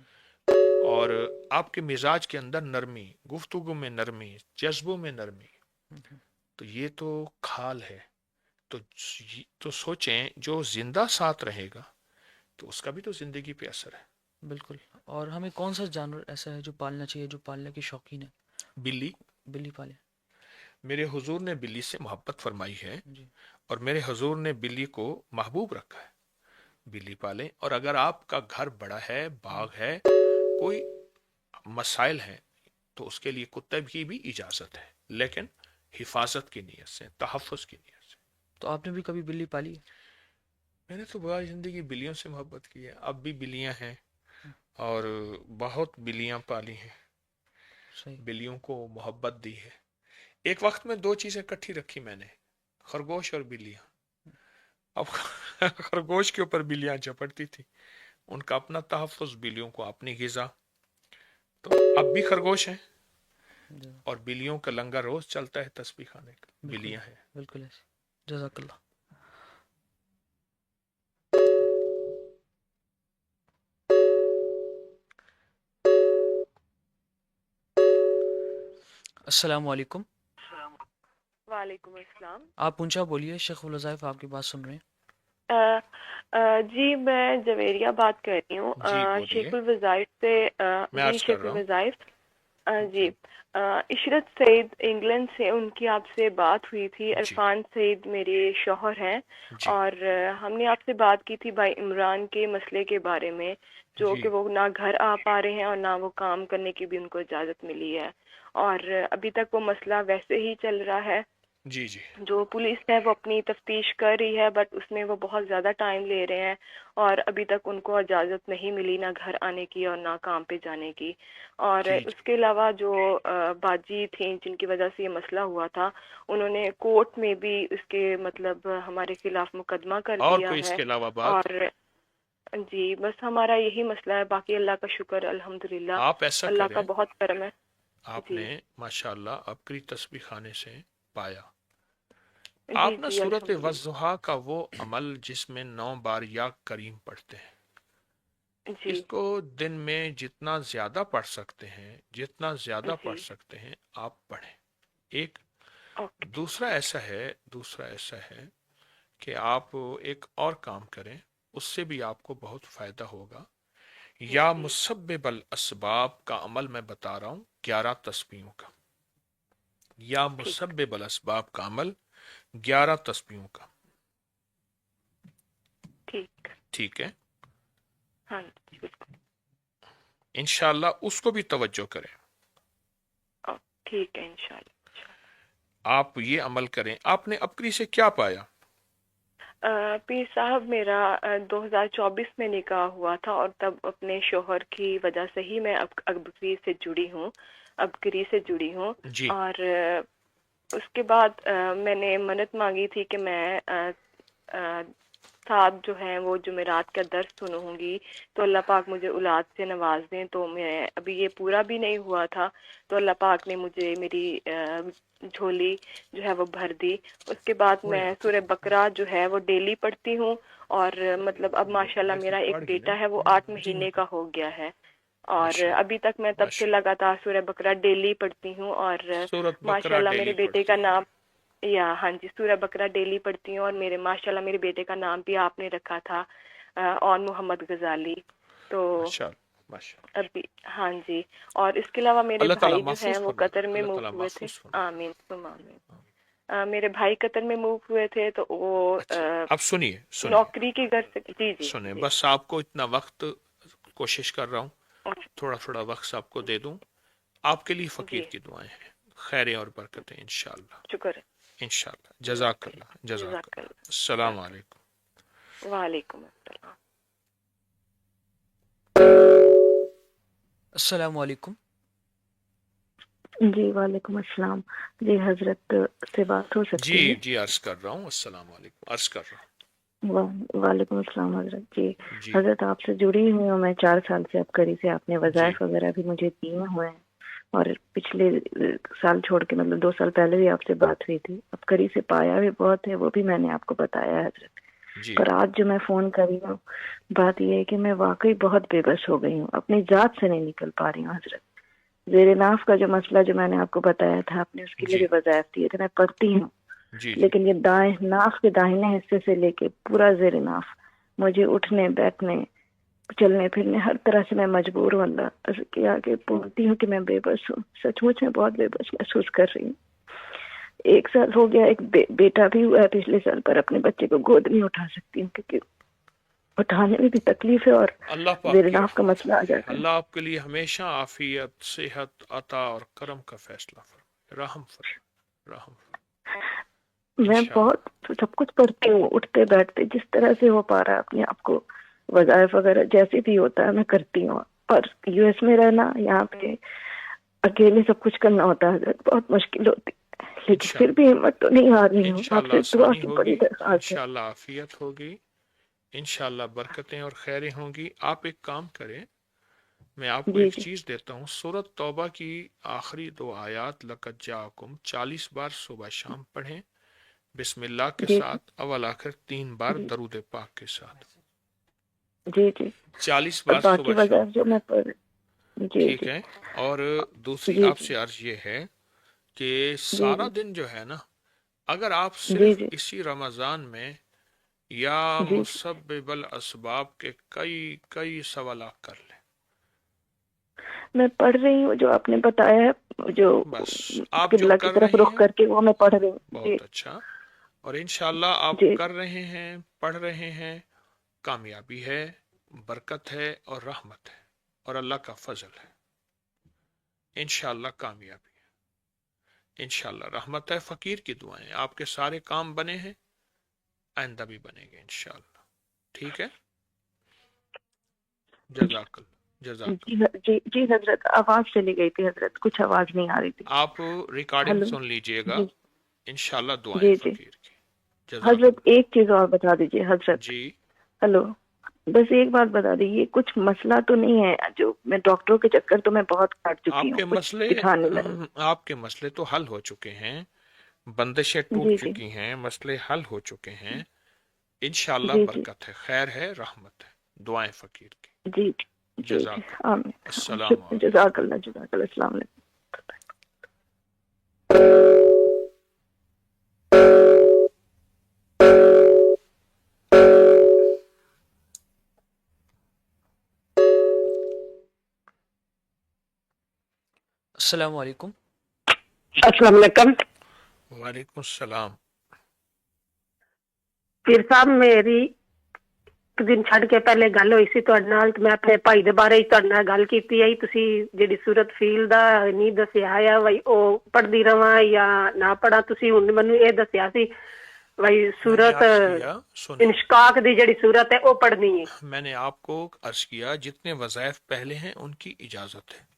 Speaker 1: اور آپ کے مزاج کے اندر نرمی، گفتگو میں نرمی، جذبوں میں نرمی. تو یہ تو کھال ہے. تو سوچیں، جو زندہ ساتھ رہے گا تو اس کا بھی تو زندگی پہ اثر ہے.
Speaker 4: بالکل. اور ہمیں کون سا جانور ایسا ہے جو پالنا چاہیے، جو پالنے کے شوقین ہے؟
Speaker 1: بلی.
Speaker 4: بلی پالیں.
Speaker 1: میرے حضور نے بلی سے محبت فرمائی ہے،
Speaker 4: جی
Speaker 1: اور میرے حضور نے بلی کو محبوب رکھا ہے. بلی پالیں. اور اگر آپ کا گھر بڑا ہے، باغ ہے، کوئی مسائل ہیں، تو اس کے لیے کتے کی بھی اجازت ہے، لیکن حفاظت کی نیت سے، تحفظ کی نیت سے.
Speaker 4: تو آپ نے بھی کبھی بلی پالی ہے؟
Speaker 1: میں نے تو بڑا زندگی بلیوں سے محبت کی ہے. اب بھی بلیاں ہیں، اور بہت بلیاں پالی ہیں،
Speaker 4: صحیح.
Speaker 1: بلیوں کو محبت دی ہے. ایک وقت میں دو چیزیں اکٹھی رکھی میں نے، خرگوش اور بلیاں. اب خرگوش کے اوپر بلیاں جھپٹتی تھی، ان کا اپنا تحفظ، بلیوں کو اپنی غذا. تو اب بھی خرگوش ہیں اور بلیوں کا لنگر روز چلتا ہے تسبیح خانے کا، بلیاں ہیں.
Speaker 4: بالکل ایسے. جزاک اللہ. السلام علیکم.
Speaker 11: وعلیکم السلام.
Speaker 4: آپ اونچا بولیے، شیخ الوظائف آپ کی بات سن رہے ہیں.
Speaker 11: جی میں جویریہ بات کر رہی ہوں، شیخ الوظائف سے. جی شیخ الوظائف. جی عشرت سعید انگلینڈ سے، ان کی آپ سے بات ہوئی تھی. عرفان سعید میرے شوہر ہیں، اور ہم نے آپ سے بات کی تھی بھائی عمران کے مسئلے کے بارے میں، جو کہ وہ نہ گھر آ پا رہے ہیں اور نہ وہ کام کرنے کی بھی ان کو اجازت ملی ہے، اور ابھی تک وہ مسئلہ ویسے ہی چل رہا ہے.
Speaker 1: جی جی.
Speaker 11: جو پولیس ہے وہ اپنی تفتیش کر رہی ہے، بٹ اس میں وہ بہت زیادہ ٹائم لے رہے ہیں، اور ابھی تک ان کو اجازت نہیں ملی نہ گھر آنے کی اور نہ کام پہ جانے کی. اور اس کے علاوہ جو باجی تھیں جن کی وجہ سے یہ مسئلہ ہوا تھا، انہوں نے کورٹ میں بھی اس کے مطلب ہمارے خلاف مقدمہ کر دیا ہے.
Speaker 1: اس کے علاوہ بات؟
Speaker 11: اور جی بس ہمارا یہی مسئلہ ہے، باقی اللہ کا شکر الحمدللہ،
Speaker 1: آپ ایسا
Speaker 11: اللہ کا بہت کرم ہے.
Speaker 1: آپ نے ماشاءاللہ ابکری تسبیح خانے سے پایا. آپ نا سورۃ والضحیٰ کا وہ عمل جس میں 9 بار یا کریم پڑھتے ہیں، اس کو دن میں جتنا زیادہ پڑھ سکتے ہیں، جتنا زیادہ پڑھ سکتے ہیں آپ پڑھیں. ایک دوسرا ایسا ہے کہ آپ ایک اور کام کریں، اس سے بھی آپ کو بہت فائدہ ہوگا. یا مسبب الاسباب کا عمل میں بتا رہا ہوں، 11 تسبیحوں کا. یا مسبب الاسباب کا عمل 11 تسبیحوں کا. ٹھیک ہے.
Speaker 11: ہاں
Speaker 1: انشاءاللہ اس کو بھی توجہ کریں.
Speaker 11: ٹھیک ہے انشاءاللہ.
Speaker 1: آپ یہ عمل کریں. آپ نے ابکری سے کیا پایا؟
Speaker 11: پیر صاحب میرا 2024 میں نکاح ہوا تھا، اور تب اپنے شوہر کی وجہ سے ہی میں ابکری سے جڑی ہوں. اور اس کے بعد میں نے منت مانگی تھی کہ میں 7 جو ہیں وہ جمعرات کا درس سنوں گی تو اللہ پاک مجھے اولاد سے نواز دیں. تو میں ابھی یہ پورا بھی نہیں ہوا تھا، تو اللہ پاک نے مجھے میری جھولی جو ہے وہ بھر دی. اس کے بعد میں سورہ بقرہ جو ہے وہ ڈیلی پڑھتی ہوں، اور مطلب اب ماشاءاللہ میرا ایک بیٹا ہے وہ 8 مہینے کا ہو گیا ہے، اور ابھی تک میں تب سے لگاتار سورہ بقرہ ڈیلی پڑھتی ہوں. اور ماشاءاللہ میرے بیٹے کا نام ہاں جی سورہ بقرہ ڈیلی پڑھتی ہوں، اور میرے ماشاءاللہ میرے بیٹے کا نام بھی آپ نے رکھا تھا اون محمد غزالی. تو ابھی ہاں جی. اور اس کے علاوہ میرے بھائی جو ہیں وہ قطر میں موو ہوئے تھے. آمین ثم آمین. میرے بھائی قطر میں موو ہوئے تھے، تو وہ
Speaker 1: اب سنیے
Speaker 11: نوکری کے گھر سے جی
Speaker 1: سنیں. بس آپ کو اتنا وقت کوشش کر رہا ہوں تھوڑا وقت آپ کو دے دوں. آپ کے لیے فقیر کی دعائیں ہیں، خیر اور برکتیں انشاءاللہ.
Speaker 11: شکر ہے
Speaker 1: انشاءاللہ. جزاک اللہ. السلام علیکم.
Speaker 11: وعلیکم السلام.
Speaker 4: السلام علیکم.
Speaker 3: جی وعلیکم السلام. جی حضرت سے بات ہو سکتی ہے؟
Speaker 1: جی عرض کر رہا ہوں. السلام علیکم عرض کر رہا
Speaker 3: ہوں. وعلیکم السلام حضرت. جی حضرت آپ سے جڑی ہوئی ہوں میں 4 سال سے ابکری سے. آپ نے وظائف وغیرہ بھی مجھے دیے ہوئے ہیں، اور پچھلے سال چھوڑ کے مطلب 2 سال پہلے بھی آپ سے بات ہوئی تھی. ابکری سے پایا بھی بہت ہے، وہ بھی میں نے آپ کو بتایا ہے حضرت. پر آج جو میں فون کر رہی ہوں، بات یہ ہے کہ میں واقعی بہت بے بس ہو گئی ہوں، اپنی ذات سے نہیں نکل پا رہی ہوں حضرت. زیر ناف کا جو مسئلہ جو میں نے آپ کو بتایا تھا، آپ نے اس کے لیے بھی وظائف دیے تھے. میں پڑھتی ہوں، لیکن یہ دائیں ناف کے داہنے حصے سے لے کے پورا زیر ناف مجھے اٹھنے بیٹھنے چلنے پھرنے ہر طرح سے میں مجبور ہوں. اللہ کے آگے بولتی ہوں کہ میں بے بس ہوں. سچ مچ میں بہت بے بس محسوس کر رہی ہوں. 1 سال ہو گیا، ایک بیٹا بھی ہوا ہے پچھلے سال، پر اپنے بچے کو گود نہیں اٹھا سکتی ہوں کیونکہ اٹھانے میں بھی تکلیف ہے، اور زیر ناف کا مسئلہ آ جاتا ہے.
Speaker 1: اللہ آپ کے لیے ہمیشہ عافیت، صحت عطا اور کرم کا فیصلہ فرمائے. رحم فرمائے.
Speaker 3: میں بہت سب کچھ پڑھتی ہوں، اٹھتے بیٹھتے جس طرح سے ہو پا رہا ہے اپنے آپ کو، وظائف وغیرہ جیسے بھی ہوتا ہے میں کرتی ہوں. اور US میں رہنا، یہاں پہ اکیلے سب کچھ کرنا ہوتا ہے حضرت، بہت مشکل ہوتی ہے. لیکن پھر بھی ہمت تو نہیں آ رہی ہوں. آپ
Speaker 1: انشاءاللہ
Speaker 3: سے دعا
Speaker 1: آسانی
Speaker 3: کی بڑی
Speaker 1: ہوگی،
Speaker 3: درخواست ہے.
Speaker 1: انشاءاللہ عافیت ہوگی، انشاءاللہ برکتیں اور خیریں ہوں گی. آپ ایک کام کریں، میں آپ کو
Speaker 3: جی
Speaker 1: ایک
Speaker 3: جی
Speaker 1: چیز دیتا ہوں. سورۃ توبہ کی آخری 2 آیات لقد جاءکم 40 بار صبح شام پڑھیں بسم اللہ کے
Speaker 3: جی
Speaker 1: ساتھ، اول آخر 3 بار
Speaker 3: جی
Speaker 1: درود پاک کے ساتھ،
Speaker 3: جی جی.
Speaker 1: 40
Speaker 3: اور
Speaker 1: بار
Speaker 3: باقی
Speaker 1: صبح شام.
Speaker 3: وظائف جو میں پڑھ جی
Speaker 1: ٹھیک
Speaker 3: جی
Speaker 1: ہے. اور دوسری
Speaker 3: جی
Speaker 1: آپ
Speaker 3: جی
Speaker 1: سے عرض یہ ہے کہ
Speaker 3: جی
Speaker 1: سارا
Speaker 3: جی
Speaker 1: دن جو ہے نا، اگر آپ
Speaker 3: جی
Speaker 1: صرف
Speaker 3: جی
Speaker 1: اسی رمضان میں یا
Speaker 3: جی
Speaker 1: مسبب الاسباب کے کئی سوالات کر لیں،
Speaker 3: میں پڑھ رہی ہوں جو آپ نے بتایا ہے، جو
Speaker 1: بس آپ جو
Speaker 3: قبلہ کی
Speaker 1: کر
Speaker 3: طرف
Speaker 1: رہے
Speaker 3: رخ
Speaker 1: ہیں
Speaker 3: کر کے وہ میں پڑھ رہی ہوں. جی
Speaker 1: بہت اچھا. اور انشاءاللہ آپ
Speaker 3: جی
Speaker 1: کر رہے ہیں، پڑھ رہے ہیں، کامیابی ہے، برکت ہے اور رحمت ہے اور اللہ کا فضل ہے. انشاءاللہ کامیابی ہے، انشاءاللہ رحمت ہے. فقیر کی دعائیں، آپ کے سارے کام بنے ہیں، آئندہ بھی بنے گے انشاءاللہ. ٹھیک ہے. جزاک اللہ، جزاک
Speaker 3: جی
Speaker 1: اللہ.
Speaker 3: جی جی حضرت آواز چلی گئی تھی حضرت، کچھ آواز نہیں آ رہی تھی.
Speaker 1: آپ ریکارڈنگ
Speaker 3: ہلو.
Speaker 1: سن لیجئے گا.
Speaker 3: جی
Speaker 1: انشاءاللہ دعائیں
Speaker 3: جی جی
Speaker 1: فقیر کی. جزاک
Speaker 3: حضرت
Speaker 1: اللہ.
Speaker 3: ایک چیز اور بتا دیجیے حضرت.
Speaker 1: جی
Speaker 3: ہلو. بس ایک بات بتا دیجیے، کچھ مسئلہ تو نہیں ہے جو میں ڈاکٹروں کے چکر تو میں بہت کاٹ چکی
Speaker 1: آپ
Speaker 3: ہوں،
Speaker 1: کے
Speaker 3: کچھ
Speaker 1: مسئلے
Speaker 3: دکھانے لگے.
Speaker 1: آپ کے مسئلے تو حل ہو چکے ہیں، بندشیں ٹوٹ
Speaker 3: جی جی
Speaker 1: چکی ہیں، مسئلے حل ہو چکے ہیں. انشاءاللہ
Speaker 3: جی جی
Speaker 1: برکت ہے، خیر ہے، رحمت ہے. دعائیں فقیر کی.
Speaker 3: جی جی جی.
Speaker 1: جزاک اللہ. السلام
Speaker 3: آمین.
Speaker 1: علیکم.
Speaker 3: جزاک اللہ، جزاک اللہ. السلام علیکم.
Speaker 4: السلام علیکم.
Speaker 12: السلام علیکم.
Speaker 1: وعلیکم السلام.
Speaker 12: پیر صاحب میری ਇੱਕ ਦਿਨ ਛੱਡ ਕੇ ਪਹਿਲੇ ਗੱਲ ਹੋਈ ਸੀ ਤੁਹਾਡੇ ਨਾਲ, ਤੇ ਮੈਂ ਆਪਣੇ ਭਾਈ ਦੇ ਬਾਰੇ ਹੀ ਤੁਹਾਡੇ ਨਾਲ ਗੱਲ ਕੀਤੀ ਹੈ. ਤੁਸੀਂ ਜਿਹੜੀ ਸੂਰਤ ਫੀਲ ਦਾ ਨਹੀਂ ਦੱਸਿਆ ਆ ਬਈ ਉਹ ਪੜ੍ਹਦੀ ਰਵਾਂ ਜਾਂ ਨਾ ਪੜਾਂ, ਤੁਸੀਂ ਹੁਣ ਮੈਨੂੰ ਇਹ ਦੱਸਿਆ ਸੀ ਬਈ
Speaker 1: میں نے
Speaker 12: ਸੂਰਤ
Speaker 1: عرض کیا، سنیں،
Speaker 12: انشقاق دی ਜਿਹੜੀ ਸੂਰਤ ਹੈ ਉਹ ਪੜھਨੀ ہے.
Speaker 1: میں نے آپ کو عرض کیا جتنے وظائف پہلے ہیں ان کی اجازت ہے.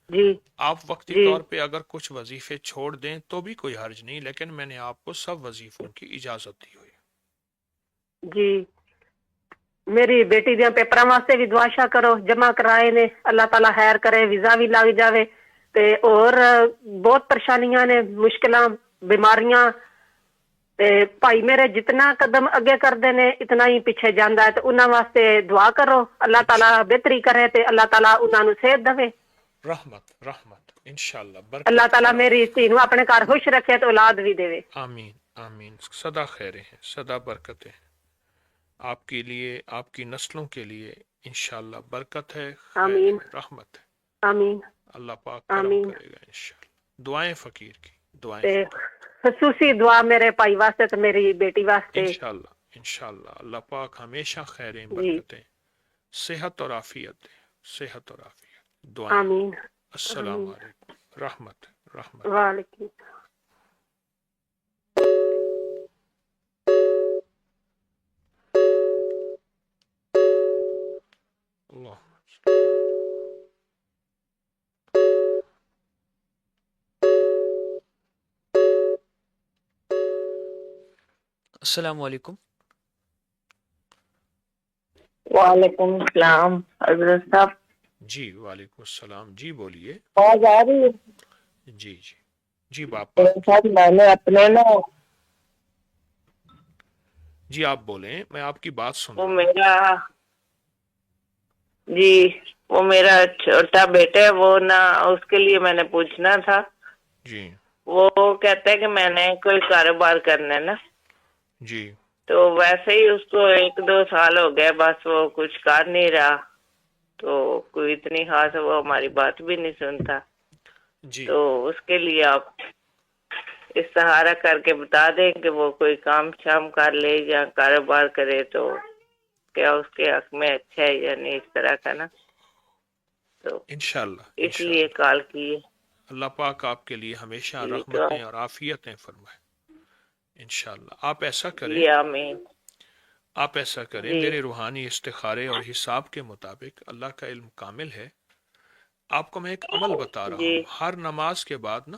Speaker 12: جی
Speaker 1: آپ وقتی
Speaker 12: جی
Speaker 1: طور پہ اگر کچھ وظیفے چھوڑ دیں تو بھی کوئی حرج نہیں، لیکن میں نے آپ کو سب وظیفوں کی اجازت دی ہوئی.
Speaker 12: جی. ਮੇਰੀ ਬੇਟੀ ਦੇ ਪੇਪਰਾਂ ਵਾਸਤੇ ਵੀ ਦੁਆ ਸ਼ਾ ਕਰੋ, ਜਮਾ ਕਰਾਏ ਨੇ, ਅੱਲਾਹ ਤਾਲਾ ਖੈਰ ਕਰੇ, ਵੀਜ਼ਾ ਵੀ ਲੱਗ ਜਾਵੇ. ਤੇ ਹੋਰ ਬਹੁਤ ਪਰੇਸ਼ਾਨੀਆਂ ਨੇ, ਮੁਸ਼ਕਲਾਂ, ਬਿਮਾਰੀਆਂ. ਤੇ ਭਾਈ ਮੇਰੇ ਜਿਤਨਾ ਕਦਮ ਅੱਗੇ ਕਰਦੇ ਨੇ ਇਤਨਾ ਹੀ ਪਿੱਛੇ ਜਾਂਦਾ ਹੈ, ਤੇ ਉਹਨਾਂ ਵਾਸਤੇ ਦੁਆ ਕਰੋ, ਅੱਲਾਹ ਤਾਲਾ ਬਿਹਤਰੀ ਕਰੇ ਤੇ ਅੱਲਾਹ ਤਾਲਾ ਉਹਨਾਂ ਨੂੰ ਸਿਹਤ ਦੇਵੇ.
Speaker 1: رحمت رحمت انشاءاللہ
Speaker 12: ਅੱਲਾਹ
Speaker 1: برکت
Speaker 12: ਤਾਲਾ
Speaker 1: اور
Speaker 12: ਮੇਰੀ ਧੀ ਨੂੰ ਆਪਣੇ ਘਰ ਖੁਸ਼ ਰੱਖੇ ਤੇ ਔਲਾਦ ਵੀ ਦੇਵੇ.
Speaker 1: آمین آمین. سدا خیریں ہیں، سدا برکتیں ہیں آپ کے لیے، آپ کی نسلوں کے لیے. انشاءاللہ برکت ہے، خیر
Speaker 12: آمین
Speaker 1: ہے، رحمت ہے.
Speaker 12: آمین
Speaker 1: اللہ پاک کرم
Speaker 12: آمین.
Speaker 1: کرے گا انشاءاللہ. دعائیں فقیر کی، دعائیں
Speaker 12: ਤੇ
Speaker 1: فقیر.
Speaker 12: خصوصی دعا میرے ਭਾਈ ਵਾਸਤੇ ਤੇ ਮੇਰੀ ਬੇਟੀ ਵਾਸਤੇ.
Speaker 1: انشاءاللہ انشاءاللہ اللہ پاک ہمیشہ خیریں،
Speaker 12: جی
Speaker 1: برکتیں، صحت اور عافیت دے، صحت اور عافیت. دعائیں.
Speaker 12: آمین
Speaker 1: السلام
Speaker 12: آمین.
Speaker 1: علیکم. رحمت رحمت.
Speaker 12: وعلیکم.
Speaker 1: اللہ.
Speaker 4: السلام علیکم.
Speaker 13: وعلیکم السلام حضرت صاحب.
Speaker 1: جی وعلیکم السلام. جی بولیے.
Speaker 13: آواز آ رہی ہے؟
Speaker 1: جی جی جی باپ
Speaker 13: حضرت صاحب میں نے اپنے نا
Speaker 1: جی آپ بولیں، میں آپ کی بات سن
Speaker 13: وہ
Speaker 1: رہا ہوں.
Speaker 13: میرا جی وہ میرا چھوٹا بیٹا ہے، وہ نا اس کے لیے میں نے پوچھنا تھا.
Speaker 1: جی
Speaker 13: وہ کہتا ہے کہ میں نے کوئی کاروبار کرنا ہے نا،
Speaker 1: جی
Speaker 13: تو ویسے ہی اس کو 1-2 سال ہو گئے، بس وہ کچھ کر نہیں رہا. تو کوئی اتنی خاص وہ ہماری بات بھی نہیں سنتا.
Speaker 1: جی
Speaker 13: تو اس کے لیے آپ استخارہ کر کے بتا دیں کہ وہ کوئی کام شام کر لے یا کاروبار کرے تو کیا اس کے حق میں اچھا ہے یا نہیں، اس طرح کا نا. تو
Speaker 1: انشاءاللہ
Speaker 13: اس لیے
Speaker 1: انشاءاللہ
Speaker 13: کال کی.
Speaker 1: اللہ پاک آپ کے لیے ہمیشہ
Speaker 13: جی تو
Speaker 1: رحمتیں اور عافیتیں فرمائے. انشاءاللہ آپ ایسا کریں،
Speaker 13: جی آمین.
Speaker 1: آپ ایسا کریں،
Speaker 13: جی
Speaker 1: میرے روحانی استخارے اور حساب کے مطابق اللہ کا علم کامل ہے. آپ کو میں ایک عمل بتا رہا
Speaker 13: جی
Speaker 1: ہوں. ہر نماز کے بعد نا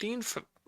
Speaker 1: 3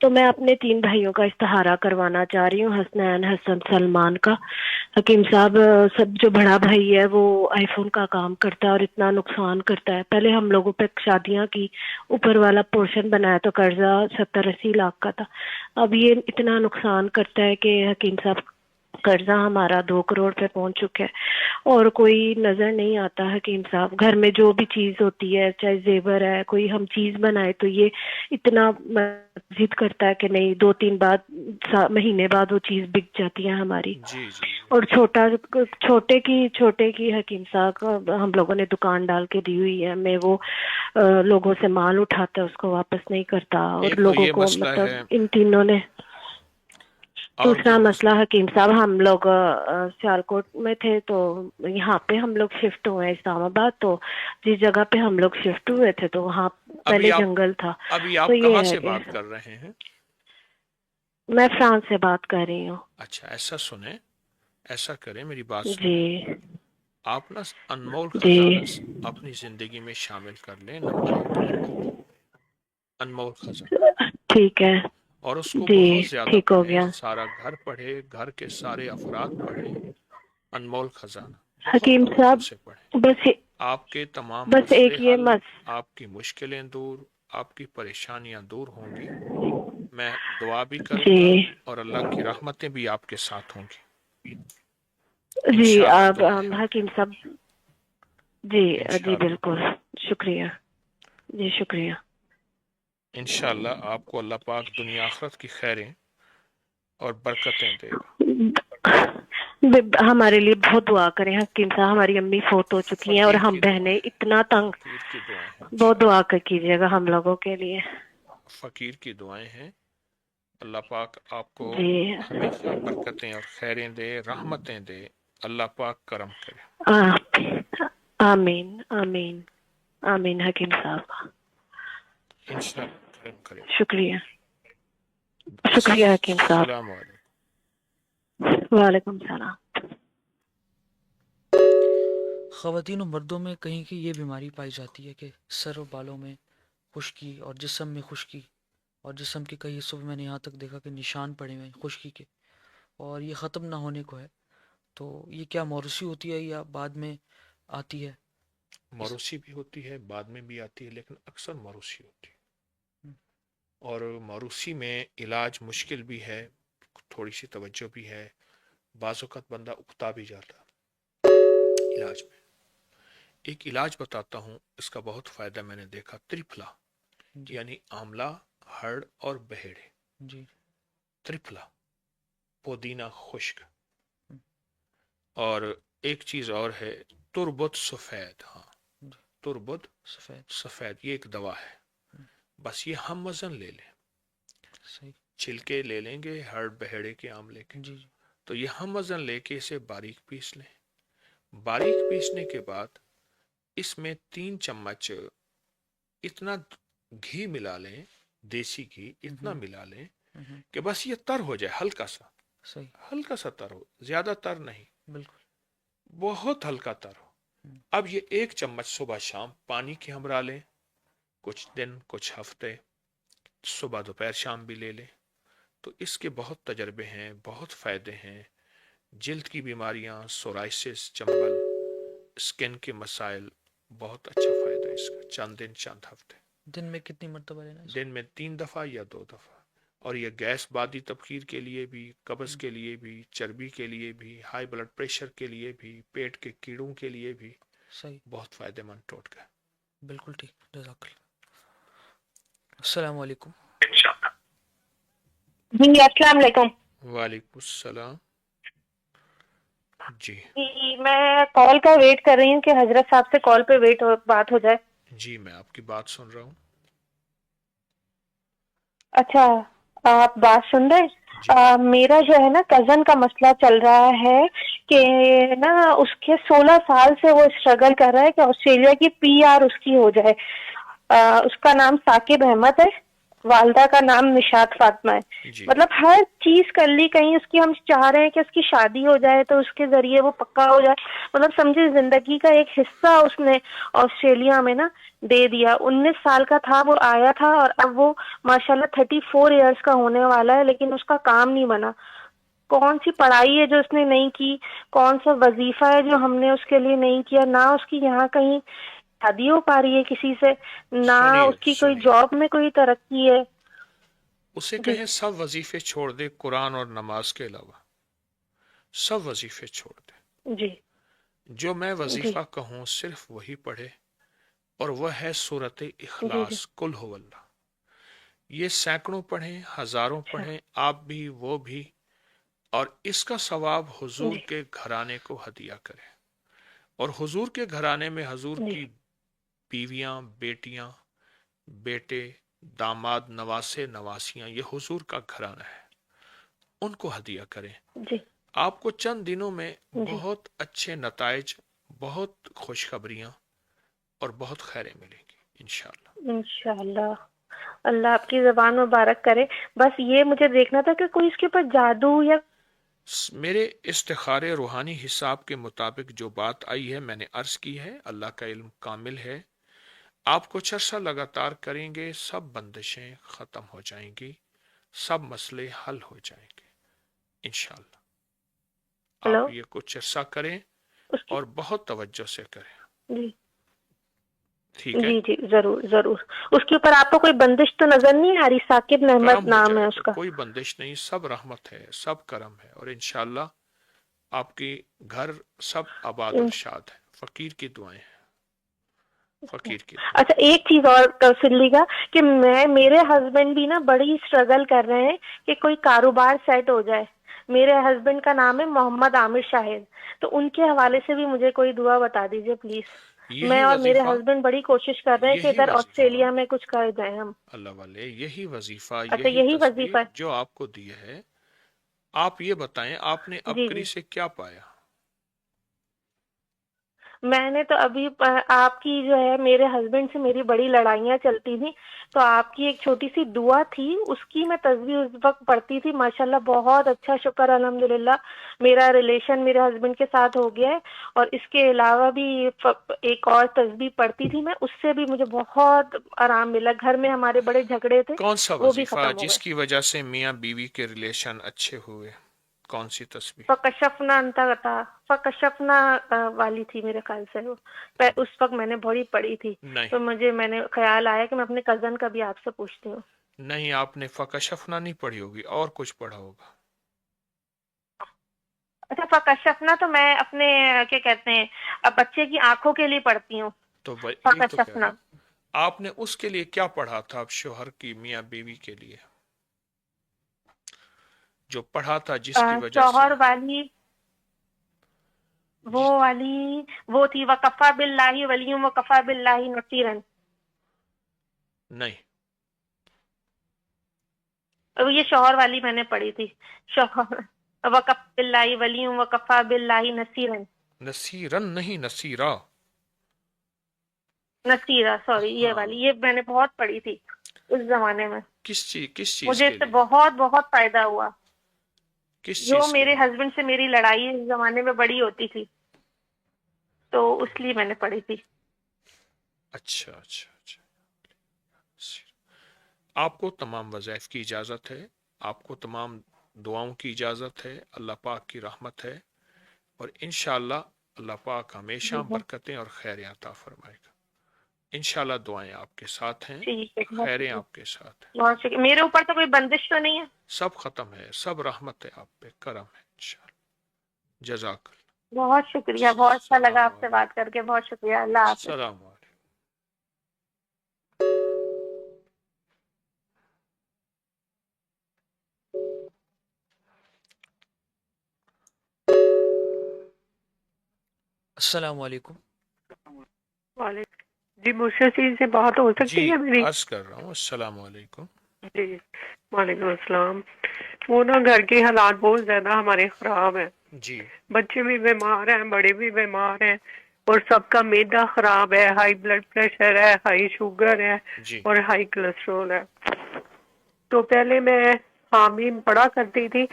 Speaker 14: تو میں اپنے 3 بھائیوں کا استخارہ کروانا چاہ رہی ہوں، حسنین، حسن، سلمان کا۔ حکیم صاحب، سب جو بڑا بھائی ہے وہ آئی فون کا کام کرتا ہے اور اتنا نقصان کرتا ہے۔ پہلے ہم لوگوں پہ شادیاں کی، اوپر والا پورشن بنایا تو قرضہ 70-80 لاکھ کا تھا۔ اب یہ اتنا نقصان کرتا ہے کہ حکیم صاحب قرضہ ہمارا 2 کروڑ پہ پہنچ چکا ہے اور کوئی نظر نہیں آتا حکیم صاحب۔ گھر میں جو بھی چیز ہوتی ہے، چاہے زیور ہے، کوئی ہم چیز بنائے تو یہ اتنا ضد کرتا ہے کہ نہیں، 2-3 مہینے بعد وہ چیز بک جاتی ہے ہماری۔
Speaker 1: جی جی
Speaker 14: اور چھوٹے کی حکیم صاحب ہم لوگوں نے دکان ڈال کے دی ہوئی ہے، میں وہ لوگوں سے مال اٹھاتا ہے اس کو واپس نہیں کرتا، اور
Speaker 1: ایک تو
Speaker 14: لوگوں
Speaker 1: یہ
Speaker 14: کو
Speaker 1: مسئلہ ہے،
Speaker 14: مطلب ان تینوں نے۔
Speaker 1: اور
Speaker 14: دوسرا مسئلہ حکیم صاحب، ہم لوگ سیالکوٹ میں تھے تو یہاں پہ ہم لوگ شفٹ ہوئے اسلام آباد، تو جس جگہ پہ ہم لوگ شفٹ ہوئے تھے تو وہاں پہلے جنگل تھا۔
Speaker 1: ابھی آپ
Speaker 14: تو یہ
Speaker 1: کہاں
Speaker 14: ہے
Speaker 1: سے
Speaker 14: کہ
Speaker 1: بات کر رہے ہیں؟
Speaker 14: میں فرانس سے بات کر رہی ہوں۔
Speaker 1: اچھا، ایسا سنیں، ایسا کریں، میری بات
Speaker 14: جی
Speaker 1: سنیں، آپ نا انمول
Speaker 14: جی
Speaker 1: خزانہ اپنی زندگی میں شامل کر لیں۔ نمبر 1 انمول خزانہ،
Speaker 14: ٹھیک ہے
Speaker 1: اور اس کو
Speaker 14: جی،
Speaker 1: بہت زیادہ
Speaker 14: ٹھیک ہو
Speaker 1: پڑھیں،
Speaker 14: گیا۔
Speaker 1: سارا گھر پڑھے، گھر کے سارے افراد پڑھیں انمول خزانہ، بہت
Speaker 14: حکیم
Speaker 1: توجہ
Speaker 14: صاحب
Speaker 1: سے پڑھیں۔
Speaker 14: بس
Speaker 1: آپ کے تمام
Speaker 14: بس
Speaker 1: مسئلے
Speaker 14: ایک یہ
Speaker 1: حل، آپ کی مشکلیں دور، آپ کی پریشانیاں دور ہوں گی۔ میں دعا بھی کروں گا
Speaker 14: جی
Speaker 1: اور اللہ کی رحمتیں بھی آپ کے ساتھ ہوں گی،
Speaker 14: جی،
Speaker 1: انشاءاللہ
Speaker 14: آپ
Speaker 1: دعائیں ہیں،
Speaker 14: حکیم صاحب جی جی
Speaker 1: انشاءاللہ
Speaker 14: بالکل، شکریہ جی، شکریہ۔
Speaker 1: انشاءاللہ آپ کو اللہ پاک دنیا آخرت کی خیریں اور برکتیں دے گا۔
Speaker 14: ہمارے لیے بہت دعا کریں حکیم صاحب، ہماری امی فوت ہو چکی ہیں اور
Speaker 1: فقیر
Speaker 14: ہم
Speaker 1: کی
Speaker 14: بہنیں اتنا تنگ،
Speaker 1: فقیر کی دعائیں ہیں،
Speaker 14: بہت دعا
Speaker 1: انشاءاللہ
Speaker 14: کیجیے گا ہم لوگوں کے لیے۔
Speaker 1: فقیر کی دعائیں ہیں، اللہ پاک آپ کو
Speaker 14: جی
Speaker 1: ہمیشہ برکتیں اور خیریں دے، رحمتیں دے، اللہ پاک کرم کرے۔
Speaker 14: آمین آمین آمین حکیم صاحب،
Speaker 1: انشاءاللہ کرم کرے۔
Speaker 14: شکریہ شکریہ حکیم صاحب،
Speaker 1: السلام علیکم۔
Speaker 14: وعلیکم السلام۔
Speaker 4: خواتین و مردوں میں کہیں کی یہ بیماری پائی جاتی ہے کہ سر و بالوں میں خشکی اور جسم میں خشکی، اور جسم کے کئی حصوں میں نے یہاں تک دیکھا کہ نشان پڑے ہوئے ہیں خشکی کے، اور یہ ختم نہ ہونے کو ہے۔ تو یہ کیا موروثی ہوتی ہے یا بعد میں آتی ہے؟
Speaker 1: موروثی بھی ہوتی ہے، بعد میں بھی آتی ہے، لیکن اکثر موروثی ہوتی ہے، اور موروثی میں علاج مشکل بھی ہے، تھوڑی سی توجہ بھی ہے، بعض اوقات بندہ اکتا بھی جاتا علاج میں۔ ایک علاج بتاتا ہوں، اس کا بہت فائدہ میں نے دیکھا، ترپھلا، یعنی آملہ، ہڑ اور بہیڑے،
Speaker 4: جی،
Speaker 1: ترپھلا، پودینہ خشک، اور ایک چیز اور ہے تربت سفید، ہاں تربت سفید، یہ ایک دوا ہے، بس یہ ہم وزن لے لیں،
Speaker 4: صحیح،
Speaker 1: چھلکے لے لیں گے ہر بہیڑے کے آملے کے،
Speaker 4: جی
Speaker 1: تو یہ ہم وزن لے کے اسے باریک پیس لیں۔ باریک پیسنے کے بعد اس میں 3 چمچ اتنا گھی ملا لیں، دیسی گھی اتنا ملا لیں کہ بس یہ تر ہو جائے، ہلکا سا،
Speaker 4: صحیح،
Speaker 1: ہلکا سا تر ہو، زیادہ تر نہیں،
Speaker 4: بالکل،
Speaker 1: بہت ہلکا تر ہو۔ اب یہ 1 چمچ صبح شام پانی کے ہمراہ لیں، کچھ دن، کچھ ہفتے، صبح دوپہر شام بھی لے لیں، تو اس کے بہت تجربے ہیں، بہت فائدے ہیں۔ جلد کی بیماریاں، سورائسس، چنبل، اسکن کے مسائل، بہت اچھا فائدہ ہے اس کا، چند دن چند ہفتے۔
Speaker 4: دن میں کتنی مرتبہ لینا ہے؟
Speaker 1: دن میں 3 دفعہ یا 2 دفعہ، اور یہ گیس بادی تبخیر کے لیے بھی، قبض کے لیے بھی، چربی کے لیے بھی، ہائی بلڈ پریشر کے لیے بھی، پیٹ کے کیڑوں کے لیے بھی
Speaker 4: صحیح،
Speaker 1: بہت فائدہ مند ٹوٹکا ہے۔
Speaker 4: بالکل ٹھیک، جزاک اللہ۔ السلام علیکم۔
Speaker 15: جی السلام علیکم۔
Speaker 1: وعلیکم السلام۔ جی
Speaker 15: جی میں کال کا ویٹ کر رہی ہوں کہ حضرت صاحب سے کال پہ بات ہو جائے۔
Speaker 1: جی میں آپ کی بات سن رہا ہوں۔
Speaker 15: اچھا، آپ بات سن رہے؟ میرا جو ہے نا کزن کا مسئلہ چل رہا ہے کہ نا اس کے 16 سال سے وہ اسٹرگل کر رہا ہے کہ آسٹریلیا کی PR اس کی ہو جائے۔ اس کا نام ثاقب احمد ہے، والدہ کا نام نشاط فاطمہ ہے. مطلب ہر چیز کر لی, کہیں اس کی ہم چاہ رہے ہیں کہ اس کی شادی ہو جائے تو اس کے ذریعے وہ پکا ہو جائے. مطلب سمجھے زندگی کا ایک حصہ اس نے آسٹریلیا میں نا دے دیا. 19 سال کا تھا وہ آیا تھا, اور اب وہ ماشاءاللہ 34 ایئرس کا ہونے والا ہے, لیکن اس کا کام نہیں بنا. کون سی پڑھائی ہے جو اس نے نہیں کی, کون سا وظیفہ ہے جو ہم نے اس کے لیے نہیں کیا. نہ اس کی یہاں کہیں شادی ہو پا رہی ہے کسی سے, نہ اس کی کوئی جاب میں کوئی ترقی ہے.
Speaker 1: اسے کہیں سب وظیفے چھوڑ دے قرآن اور نماز کے علاوہ, سب وظیفے چھوڑ دے.
Speaker 15: جی
Speaker 1: جو میں وظیفہ کہوں صرف وہی پڑھے, اور وہ ہے سورۃ اخلاص, قل هو اللہ. یہ سینکڑوں پڑھیں, ہزاروں پڑھیں, آپ بھی وہ بھی, اور اس کا ثواب حضور کے گھرانے کو ہدیہ کرے. اور حضور کے گھرانے میں حضور کی بیویاں, بیٹیاں, بیٹے, داماد, نواسے, نواسیاں, یہ حضور کا گھرانہ ہے, ان کو ہدیہ کریں. آپ کو چند دنوں میں بہت اچھے نتائج, بہت خوشخبریاں اور بہت خیریں ملیں گی انشاءاللہ.
Speaker 15: انشاءاللہ. اللہ آپ کی زبان مبارک کرے. بس یہ مجھے دیکھنا تھا کہ کوئی اس کے اوپر جادو یا
Speaker 1: میرے استخارے روحانی حساب کے مطابق جو بات آئی ہے میں نے عرض کی ہے. اللہ کا علم کامل ہے. آپ کچھ عرصہ لگاتار کریں گے, سب بندشیں ختم ہو جائیں گی, سب مسئلے حل ہو جائیں گے انشاءاللہ. آپ یہ کچھ عرصہ کریں اور بہت توجہ سے کریں.
Speaker 15: جی
Speaker 1: ٹھیک ہے.
Speaker 15: جی جی ضرور ضرور. اس کے اوپر آپ کو کوئی بندش تو نظر نہیں آ رہی؟ ثاقب نعمت نام ہے اس کا.
Speaker 1: کوئی بندش نہیں, سب رحمت ہے, سب کرم ہے, اور انشاءاللہ آپ کی گھر سب آباد و شاد ہے. فقیر کی دعائیں ہیں, فقیر کی.
Speaker 15: اچھا ایک چیز اور سن لی گا کہ میرے ہسبینڈ بھی نا بڑی اسٹرگل کر رہے ہیں کہ کوئی کاروبار سیٹ ہو جائے. میرے ہسبینڈ کا نام ہے محمد عامر شاہد, تو ان کے حوالے سے بھی مجھے کوئی دعا بتا دیجیے پلیز. میں اور میرے ہسبینڈ بڑی کوشش کر رہے ہیں کہ ادھر آسٹریلیا میں کچھ کر جائیں ہم.
Speaker 1: اللہ والے یہی وظیفہ,
Speaker 15: یہی وظیفہ
Speaker 1: جو آپ کو دی ہے. آپ یہ بتائیں آپ نے ابکری سے کیا پایا؟
Speaker 15: میں نے تو ابھی آپ کی جو ہے میرے ہسبینڈ سے میری بڑی لڑائیاں چلتی تھیں, تو آپ کی ایک چھوٹی سی دعا تھی, اس کی میں تسبیح اس وقت پڑھتی تھی. ماشاءاللہ بہت اچھا, شکر الحمدللہ میرا ریلیشن میرے ہسبینڈ کے ساتھ ہو گیا ہے. اور اس کے علاوہ بھی ایک اور تسبیح پڑھتی تھی میں, اس سے بھی مجھے بہت آرام ملا. گھر میں ہمارے بڑے جھگڑے تھے.
Speaker 1: کون سا وظیفہ جس کی وجہ سے میاں بیوی کے ریلیشن اچھے ہوئے؟ کون سی تسبیح؟
Speaker 15: فکشفنا انتا فکشفنا والی تھی میرے خیال سے وہ. اس وقت میں نے بڑی پڑھی تھی, تو میں نے خیال آیا کہ میں اپنے کزن کا بھی آپ سے پوچھتی ہوں.
Speaker 1: نہیں, آپ نے فکشفنا نہیں پڑھی ہوگی, اور کچھ پڑھا ہوگا.
Speaker 15: اچھا فکشفنا تو میں اپنے کیا کہتے ہیں بچے کی آنکھوں کے لیے پڑھتی ہوں.
Speaker 1: تو
Speaker 15: فکشفنا
Speaker 1: آپ نے اس کے لیے کیا پڑھا تھا؟ اب شوہر کی, میاں بیوی کے لیے جو پڑھا تھا جس کی وجہ سے
Speaker 15: شوہر والی وہ تھی وکفا باللہ ولیم وکفا باللہ نصیرن.
Speaker 1: نہیں,
Speaker 15: یہ شوہر والی میں نے پڑھی تھی. شوہر وکفا باللہ ولیم وکفا باللہ نصیرن.
Speaker 1: نصیرن نہیں, نصیرہ.
Speaker 15: نصیرہ سوری, یہ والی یہ میں نے بہت پڑھی تھی اس زمانے میں.
Speaker 1: کس چیز
Speaker 15: مجھے اس سے بہت فائدہ ہوا. جو میرے ہسبینڈ سے میری لڑائی اس زمانے میں بڑی ہوتی تھی, تو اس لیے میں نے پڑھی تھی.
Speaker 1: اچھا اچھا اچھا. آپ کو تمام وظائف کی اجازت ہے, آپ کو تمام دعاؤں کی اجازت ہے. اللہ پاک کی رحمت ہے, اور انشاءاللہ اللہ پاک ہمیشہ برکتیں اور خیریں عطا فرمائے گا. انشاءاللہ دعائیں آپ کے ساتھ ہیں, خیریں آپ کے ساتھ ہیں.
Speaker 15: بہت شکریہ. میرے اوپر تو کوئی بندش تو نہیں ہے؟
Speaker 1: سب ختم ہے, سب رحمت ہے آپ پہ, کرم ہے انشاءاللہ. جزاک اللہ.
Speaker 15: بہت شکریہ, بہت اچھا لگا آپ سے بات کر کے. بہت شکریہ. اللہ حافظ.
Speaker 1: السلام علیکم.
Speaker 4: السلام علیکم.
Speaker 16: وعلیکم. جی مرشد سے بات ہو سکتی ہے میری؟
Speaker 1: عرض کر رہا ہوں. السلام علیکم.
Speaker 16: جی وعلیکم السلام. وہ نا گھر کے حالات بہت زیادہ ہمارے خراب ہیں.
Speaker 1: جی.
Speaker 16: بچے بھی بیمار ہیں, بڑے بھی بیمار ہیں, اور سب کا معدہ خراب ہے, ہائی بلڈ پریشر ہے, ہائی شوگر ہے, اور ہائی کولیسٹرول ہے. تو پہلے میں حامیم پڑھا کرتی تھی،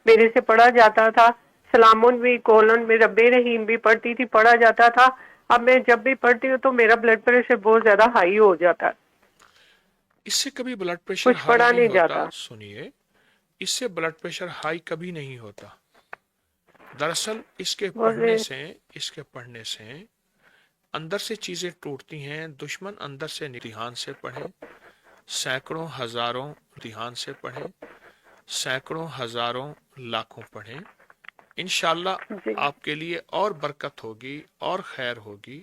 Speaker 16: میرے سے پڑھا جاتا تھا، سلامن بھی کولن میں رب رحیم بھی پڑھتی تھی، پڑھا جاتا تھا. اب میں جب بھی پڑھتی ہوں تو میرا بلڈ پریشر بہت زیادہ ہائی ہو جاتا ہے.
Speaker 1: اس سے کبھی بلڈ پریشر
Speaker 16: کچھ
Speaker 1: ہائی
Speaker 16: پڑھا
Speaker 1: نہیں
Speaker 16: نہیں
Speaker 1: ہوتا.
Speaker 16: جاتا.
Speaker 1: سنیے، اس سے بلڈ پریشر ہائی کبھی نہیں ہوتا. دراصل اس کے پڑھنے سے اندر سے چیزیں ٹوٹتی ہیں. دشمن اندر سے دھیان سے پڑھیں، سینکڑوں ہزاروں دھیان سے پڑھیں، سینکڑوں ہزاروں لاکھوں پڑھیں. انشاءاللہ آپ کے لیے اور برکت ہوگی اور خیر ہوگی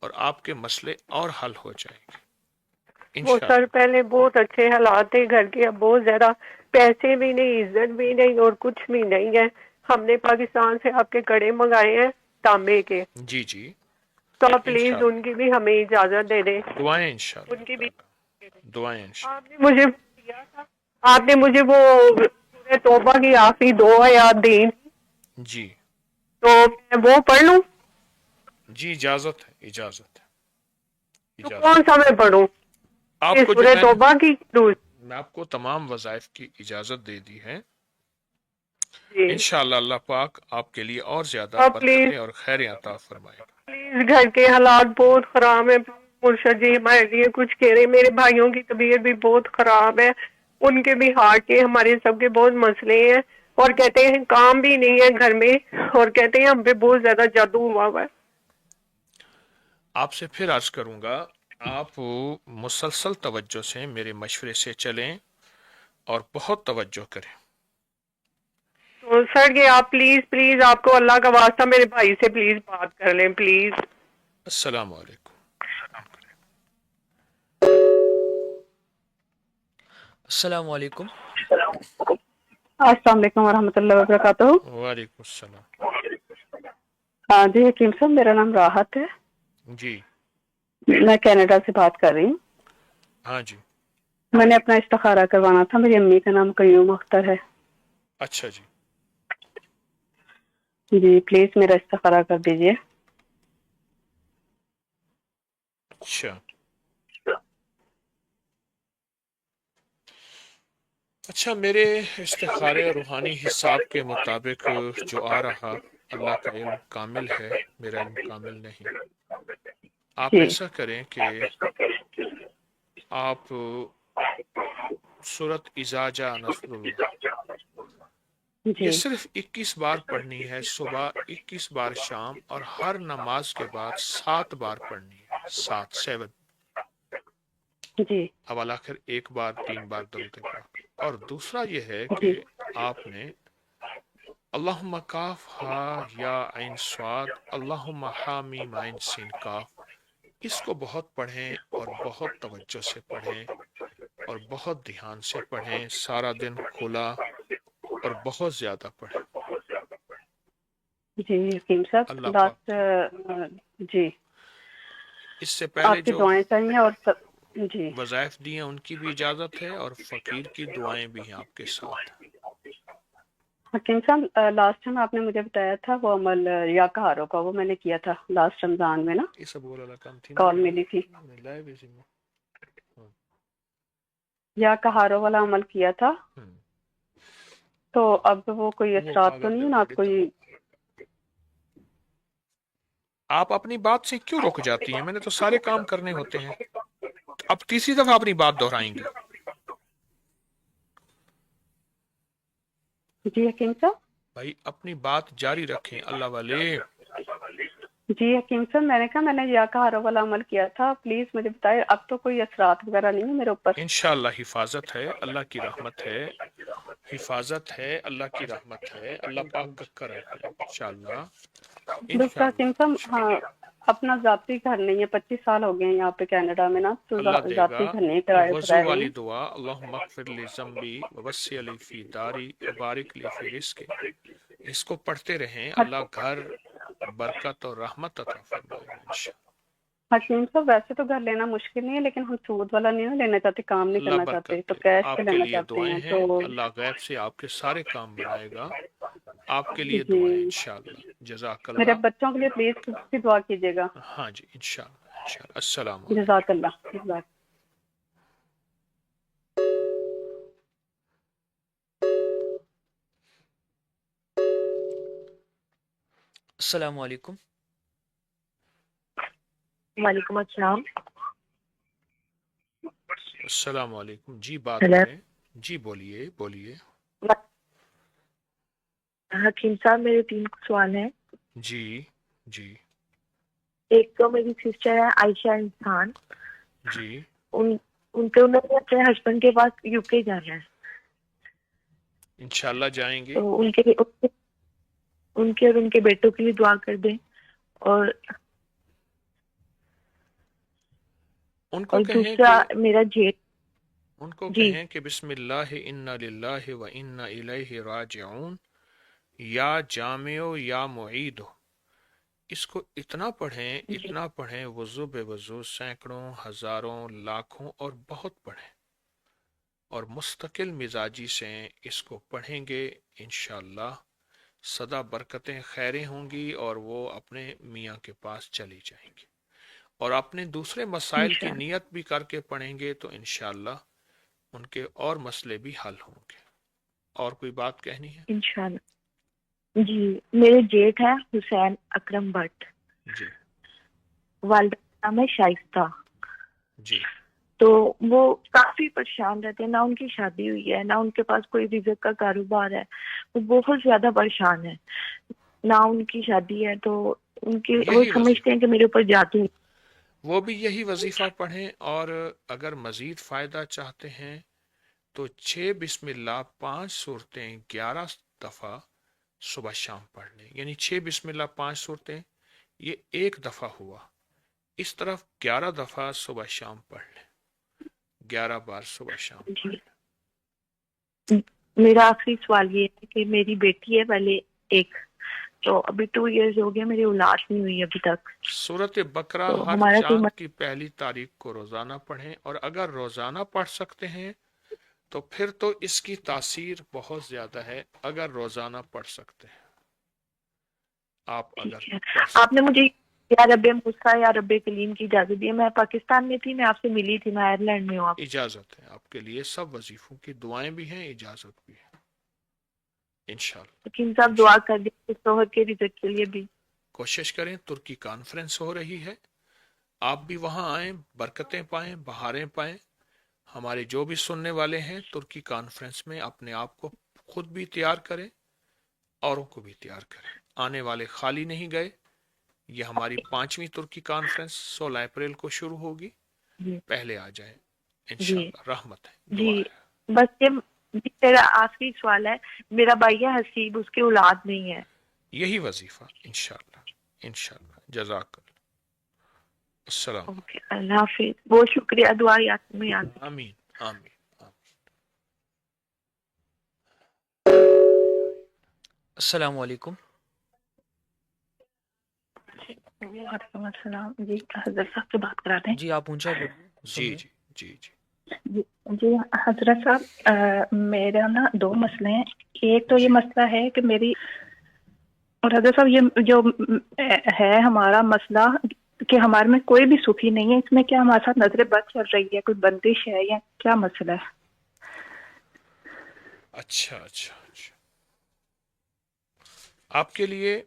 Speaker 1: اور آپ کے مسئلے اور حل ہو جائیں گے.
Speaker 16: وہ سر پہلے بہت اچھے حالات تھے گھر کے، اب بہت زیادہ پیسے بھی نہیں، عزت بھی نہیں اور کچھ بھی نہیں ہے. ہم نے پاکستان سے آپ کے کڑے منگائے ہیں تانبے کے.
Speaker 1: جی جی،
Speaker 16: تو آپ پلیز ان کی بھی ہمیں اجازت دے دیں.
Speaker 1: دعائیں انشاءاللہ،
Speaker 16: ان کی بھی
Speaker 1: دعائیں انشاءاللہ.
Speaker 16: آپ نے مجھے وہ سورہ توبہ کی آخری 2 آیات دی،
Speaker 1: جی
Speaker 16: تو میں وہ پڑھ لوں؟
Speaker 1: جی اجازت ہے، اجازت ہے.
Speaker 16: تو کون سا میں پڑھوں؟
Speaker 1: آپ کو
Speaker 16: سورہ توبہ کی
Speaker 1: میں آپ کو تمام وظائف کی اجازت دے دی ہے.
Speaker 16: جی.
Speaker 1: انشاءاللہ اللہ پاک آپ کے لیے اور زیادہ برکتیں اور خیریں عطا فرمائے گا.
Speaker 16: پلیز گھر کے حالات بہت خراب ہیں مرشد جی، ہمارے لیے کچھ کہہ رہے. میرے بھائیوں کی طبیعت بھی بہت خراب ہے، ان کے بھی ہارٹ کے، ہمارے سب کے بہت مسئلے ہیں، اور کہتے ہیں کام بھی نہیں ہے گھر میں، اور کہتے ہیں ہم پہ بہت زیادہ جادو ہوا ہوا ہے.
Speaker 1: آپ سے پھر عرض کروں گا، آپ مسلسل توجہ سے میرے مشورے سے چلیں اور بہت توجہ کریں.
Speaker 16: تو سر یہ آپ پلیز آپ کو اللہ کا واسطہ میرے بھائی سے پلیز بات کر لیں پلیز.
Speaker 1: السلام علیکم.
Speaker 4: السلام علیکم.
Speaker 17: السلام علیکم ورحمۃ اللہ وبرکاتہ.
Speaker 1: وعلیکم السلام.
Speaker 17: ہاں جی حکیم صاحب، میرا نام راحت ہے.
Speaker 1: جی
Speaker 17: میں کینیڈا سے بات کر رہی ہوں.
Speaker 1: ہاں جی.
Speaker 17: میں نے اپنا استخارہ کروانا تھا. میری امی کا نام قیوم اختر ہے.
Speaker 1: اچھا جی.
Speaker 17: جی پلیز میرا استخارہ کر دیجیے.
Speaker 1: اچھا اچھا، میرے استخارے روحانی حساب کے مطابق جو آ رہا، اللہ کا علم کامل ہے، میرا علم کامل نہیں. آپ ایسا کریں کہ آپ سورۃ اذا جاء نصر اللہ یہ صرف 21 بار پڑھنی ہے، صبح 21 بار شام، اور ہر نماز کے بعد 7 بار پڑھنی ہے. 7
Speaker 17: جی.
Speaker 1: اب آخر 1 بار 3 بار درود پاک. اور دوسرا یہ ہے کہ آپ نے اللہم کاف ہا یا عین صاد اللہم حامیم عین سین کاف، اس کو بہت پڑھیں اور بہت توجہ سے پڑھیں اور بہت دھیان سے پڑھیں. سارا دن کھلا اور بہت زیادہ پڑھیں.
Speaker 17: جی حکیم صاحب، لاسٹ جی
Speaker 1: اس سے پہلے
Speaker 17: آپ کی
Speaker 1: جو
Speaker 17: دعائیں چاہیے اور جی
Speaker 1: وظائف دی ہیں ان کی بھی اجازت ہے، اور فقیر کی دعائیں بھی ہیں آپ کے ساتھ.
Speaker 17: حکیم صاحب لاسٹ ٹائم آپ نے مجھے بتایا تھا وہ عمل یا کہاروں کا، وہ میں نے کیا تھا لاسٹ رمضان میں نا، کال ملی تھی. یا کہاروں والا عمل کیا تھا، تو اب وہ کوئی اثرات تو نہیں ہے نا؟ آپ کوئی
Speaker 1: آپ اپنی بات سے کیوں رک جاتی ہیں؟ میں نے تو سارے کام کرنے ہوتے ہیں. اب تیسری دفعہ اپنی بات دہرائیں گی.
Speaker 17: جی حکیم صاحب.
Speaker 1: بھائی اپنی بات جاری رکھیں اللہ والے.
Speaker 17: جی حکیم صاحب، میں نے کہا میں نے یا کہاروں والا عمل کیا تھا، پلیز مجھے بتائے اب تو کوئی اثرات وغیرہ نہیں ہے میرے اوپر؟
Speaker 1: انشاءاللہ حفاظت ہے، اللہ کی رحمت ہے، حفاظت ہے، اللہ کی رحمت ہے، اللہ پاک کا کرم ہے. انشاءاللہ
Speaker 17: دوسرا حکیم صاحب، ہاں اپنا ذاتی گھر نہیں ہے، 25 سال ہو گئے ہیں یہاں پہ کینیڈا میں نا، تو
Speaker 1: اللہ دے گا.
Speaker 17: ذاتی گھر نہیں کرائے
Speaker 1: وضو والی دعا، اللہم اغفر لی ذنبی ووسع لی فی داری وبارک لی فی رزقی، اس کو پڑھتے رہیں، اللہ گھر برکت اور رحمت عطا فرمائے گا انشاءاللہ.
Speaker 17: حکیم صاحب ویسے تو گھر لینا مشکل نہیں ہے، لیکن ہم سود والا نہیں نا لینا چاہتے، کام نہیں
Speaker 1: اللہ
Speaker 17: کرنا چاہتے،
Speaker 1: برکت
Speaker 17: تو
Speaker 1: دے.
Speaker 17: کیش پہ
Speaker 1: آپ کے
Speaker 17: لینا
Speaker 1: لیے
Speaker 17: چاہتے
Speaker 1: دعائیں
Speaker 17: ہیں.
Speaker 1: ہیں،
Speaker 17: تو
Speaker 1: اللہ غیب سے آپ کے سارے کام بنائے گا. آپ کے لیے
Speaker 17: جی
Speaker 1: دعائیں انشاءاللہ. جزاک
Speaker 17: میرے
Speaker 1: اللہ.
Speaker 17: بچوں کے لیے پلیز کچھ بھی دعا کیجیے گا.
Speaker 1: ہاں جی انشاءاللہ. السلام علیکم.
Speaker 17: جزاک اللہ.
Speaker 4: السلام علیکم.
Speaker 14: وعلیکم السلام.
Speaker 1: السلام علیکم. جی بات
Speaker 14: Hello.
Speaker 1: کریں. جی بولیے بولیے.
Speaker 14: حکیم صاحب میرے 3 سوال ہیں.
Speaker 1: جی جی
Speaker 14: ایک تو میری سسٹر ہے عائشہ انسان.
Speaker 1: جی
Speaker 14: انہوں نے اپنے ہسبینڈ کے پاس یو کے جانا ہے.
Speaker 1: انشاءاللہ جائیں گے.
Speaker 14: تو ان کے اور ان کے بیٹوں کے لیے دعا کر دیں. اور
Speaker 1: ان کو کہیں
Speaker 14: دوسرا میرا جیٹ.
Speaker 1: ان کو کہیں کہ بسم اللہ انا للہ و انا الیہ راجعون یا جامع یا معید. اس کو اتنا پڑھیں وضو بے وضو سینکڑوں ہزاروں لاکھوں اور بہت پڑھیں اور مستقل مزاجی سے اس کو پڑھیں گے. انشاءاللہ سدا برکتیں خیریں ہوں گی اور وہ اپنے میاں کے پاس چلی جائیں گی. اور اپنے دوسرے مسائل کی نیت بھی کر کے پڑھیں گے تو انشاءاللہ ان کے اور مسئلے بھی حل ہوں گے. اور کوئی بات کہنی ہے؟
Speaker 14: انشاءاللہ. جی میرے جیٹ ہے حسین اکرم بٹ.
Speaker 1: جی
Speaker 14: والدہ کا نام ہے شائستہ.
Speaker 1: جی
Speaker 14: تو وہ کافی پریشان رہتے ہیں. نہ ان کی شادی ہوئی ہے، نہ ان کے پاس کوئی رزق کا کاروبار ہے. وہ بہت زیادہ پریشان ہے. نہ ان کی شادی ہے تو وہ سمجھتے ہیں کہ میرے اوپر جادو ہے.
Speaker 1: وہ بھی یہی وظیفہ پڑھیں. اور اگر مزید فائدہ چاہتے ہیں تو 6 بسم اللہ 5 صورتیں 11 دفعہ صبح شام پڑھ لیں. یعنی 6 بسم اللہ 5 صورتیں یہ 1 دفعہ ہوا. اس طرف 11 دفعہ صبح شام پڑھ لیں. 11 بار صبح شام پڑھ لیں.
Speaker 14: میرا آخری سوال یہ ہے کہ میری بیٹی ہے پہلے ایک، تو ابھی 2 ایئرز ہو گئے، میری اولاد نہیں ہوئی ابھی تک.
Speaker 1: سورۃ بقرہ ہر چاند کی پہلی تاریخ کو روزانہ پڑھیں. اور اگر روزانہ پڑھ سکتے ہیں تو پھر تو اس کی تاثیر بہت زیادہ ہے. اگر روزانہ پڑھ سکتے ہیں
Speaker 14: آپ نے مجھے یا رب موسیٰ یا رب کلیم کی اجازت دی. میں پاکستان میں تھی، میں آپ سے ملی تھی، میں آئرلینڈ میں ہوں. آپ
Speaker 1: اجازت ہے آپ کے لیے. سب وظیفوں کی دعائیں بھی ہیں، اجازت بھی ہے انشاءاللہ.
Speaker 14: حکیم صاحب دعا کر دیں شوہر کے رزق کے لیے بھی.
Speaker 1: کوشش کریں. ترکی کانفرنس ہو رہی ہے، آپ بھی وہاں آئیں، برکتیں پائیں، بہاریں پائیں. ہمارے جو بھی سننے والے ہیں ترکی کانفرنس میں اپنے آپ کو خود بھی تیار کریں، اوروں کو بھی تیار کریں. آنے والے خالی نہیں گئے. یہ ہماری 5ویں ترکی کانفرنس 16 اپریل کو شروع ہوگی. پہلے آ جائیں انشاءاللہ. رحمت ہے.
Speaker 14: جی بس یہ میرا آخری سوال ہے. میرا بھائی ہے حسیب، اس کی اولاد نہیں ہے.
Speaker 1: یہی وظیفہ انشاءاللہ. جزاک اللہ. السلام.
Speaker 14: اللہ حافظ. بہت شکریہ. دعا یاد میں یاد.
Speaker 1: آمین آمین.
Speaker 4: السلام علیکم.
Speaker 9: وعلیکم السلام. جی حضرت صاحب سے بات کرا دیں.
Speaker 4: جی آپ اونچا بولیے.
Speaker 1: جی جی جی جی
Speaker 9: جی حضرت صاحب میرا نا 2 مسئلے ہیں. ایک تو یہ مسئلہ ہے کہ میری، اور حضرت صاحب یہ جو ہے ہمارا مسئلہ کہ ہمارے میں کوئی بھی صوفی نہیں ہے. اس میں کیا ہمارے ساتھ نظر بد چل رہی ہے، کوئی بندش ہے یا کیا مسئلہ ہے؟
Speaker 1: اچھا. آپ کے لیے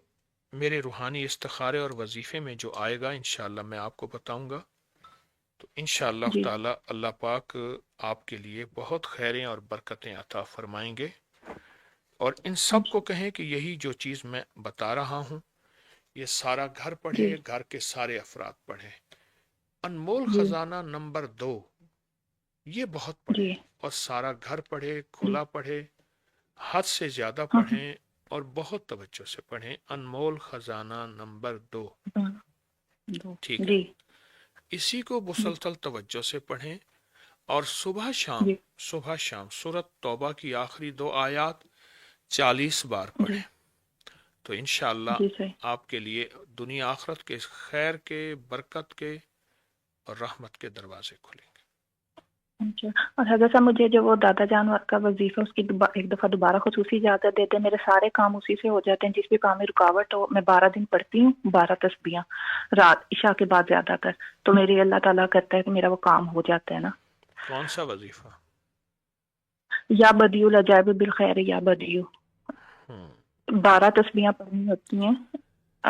Speaker 1: میرے روحانی استخارے اور وظیفے میں جو آئے گا انشاءاللہ میں آپ کو بتاؤں گا. تو انشاءاللہ تعالی اللہ پاک آپ کے لیے بہت خیریں اور برکتیں عطا فرمائیں گے. اور ان سب کو کہیں کہ یہی جو چیز میں بتا رہا ہوں یہ سارا گھر پڑھے، گھر کے سارے افراد پڑھیں. انمول خزانہ نمبر 2 یہ بہت پڑھیں اور سارا گھر پڑھے، کھلا پڑھے، حد سے زیادہ پڑھیں اور بہت توجہ سے پڑھیں. انمول خزانہ نمبر 2 ٹھیک ہے. اسی کو مسلسل توجہ سے پڑھیں. اور صبح شام سورۃ توبہ کی آخری 2 آیات 40 بار پڑھیں. تو انشاءاللہ آپ کے لیے دنیا آخرت کے خیر کے، برکت کے اور رحمت کے دروازے کھلیں گے.
Speaker 9: اور حضرت صاحب مجھے جو وہ دادا جان کا وظیفہ اس کی ایک دفعہ دوبارہ خصوصی اجازت دیتے ہیں. میرے سارے کام اسی سے ہو جاتے ہیں. جس بھی کام میں رکاوٹ ہو میں 12 دن پڑھتی ہوں، 12 تسبیحاں رات عشاء کے بعد زیادہ تر. تو میری اللہ تعالیٰ کرتا ہے کہ میرا وہ کام ہو جاتا ہے نا.
Speaker 1: کون سا وظیفہ؟
Speaker 9: یا بدیو العجائب بالخیر یا بدیو. 12 تسبیحاں پڑھنی ہوتی ہیں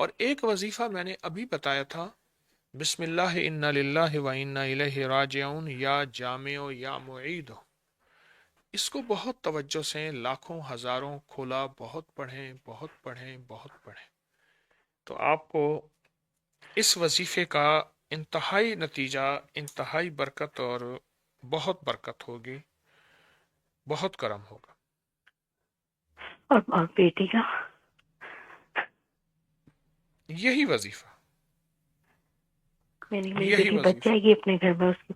Speaker 1: اور ایک وظیفہ میں نے ابھی بتایا تھا، بسم اللہ انا للہ و انا الیہ راجعون، یا جامع یا معید، اس کو بہت توجہ سے لاکھوں ہزاروں کھولا، بہت پڑھیں بہت پڑھیں بہت پڑھیں، تو آپ کو اس وظیفے کا انتہائی نتیجہ، انتہائی برکت اور بہت برکت ہوگی، بہت کرم ہوگا۔
Speaker 18: اور بیٹی کا
Speaker 1: یہی وظیفہ،
Speaker 18: میری
Speaker 1: یہی
Speaker 18: بیٹی بچ
Speaker 1: وظیفہ
Speaker 18: جائے گی اپنے گھر میں، اس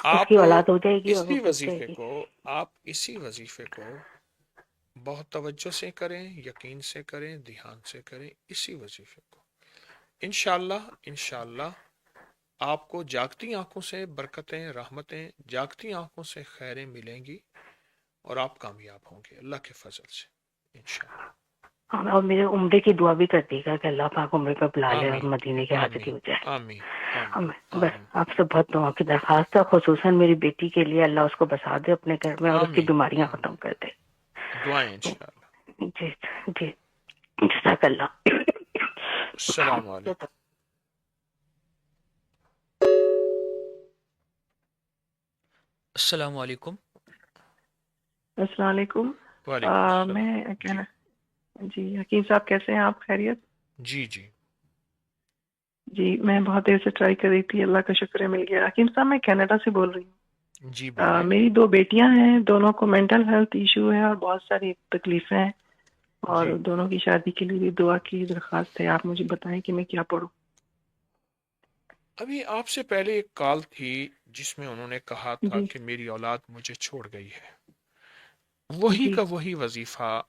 Speaker 1: آپ
Speaker 18: کی اولاد ہو جائے گی اور وہ
Speaker 1: اسی
Speaker 18: بچ جائے
Speaker 1: وظیفے
Speaker 18: گی۔
Speaker 1: کو، آپ اسی وظیفے کو بہت توجہ سے کریں، یقین سے کریں، دھیان سے کریں اسی وظیفے کو، انشاءاللہ انشاءاللہ آپ کو جاگتی آنکھوں سے برکتیں، رحمتیں، جاگتی آنکھوں سے خیریں ملیں گی اور آپ کامیاب ہوں گے اللہ کے فضل سے انشاءاللہ۔
Speaker 18: اور میرے عمرے کی دعا بھی کر دیے گا کہ اللہ پاک عمرے پہ بلا لے اور
Speaker 1: آمین
Speaker 18: مدینے کی حاضری
Speaker 1: آمین
Speaker 18: ہو جائے۔
Speaker 1: آمین آمین
Speaker 18: بس
Speaker 1: آمین
Speaker 18: آپ سے بہت دعا کی درخواست ہے، خصوصاً میری بیٹی کے لیے، اللہ اس کو بسا دے اپنے گھر میں اور اس کی
Speaker 1: آمین
Speaker 18: بیماریاں
Speaker 1: آمین،
Speaker 18: ختم کر دے۔
Speaker 1: دعائیں انشاءاللہ۔
Speaker 18: جی جی، جزاک اللہ۔
Speaker 1: السلام علیکم۔
Speaker 4: السلام علیکم۔
Speaker 19: السلام علیکم۔
Speaker 1: وعلیکم السلام۔
Speaker 19: میں کہنا جی حکیم صاحب کیسے ہیں آپ؟ خیریت؟
Speaker 1: جی جی
Speaker 19: جی میں بہت دیر سے ٹرائی کر رہی تھی، اللہ کا شکر ہے مل گیا۔ حکیم صاحب میں کینیڈا سے بول رہی ہوں۔
Speaker 1: جی بولیے۔
Speaker 19: میری 2 بیٹیاں ہیں، دونوں کو مینٹل ہیلتھ ایشو ہے اور بہت ساری تکلیفیں ہیں، اور
Speaker 1: جی
Speaker 19: دونوں کی شادی کے لیے بھی دعا کی درخواست ہے۔ آپ مجھے بتائیں کہ میں کیا پڑھوں؟
Speaker 1: ابھی آپ سے پہلے ایک کال تھی جس میں انہوں نے کہا تھا
Speaker 19: جی
Speaker 1: کہ میری اولاد مجھے چھوڑ گئی ہے، وہی
Speaker 19: جی
Speaker 1: کا وہی وظیفہ،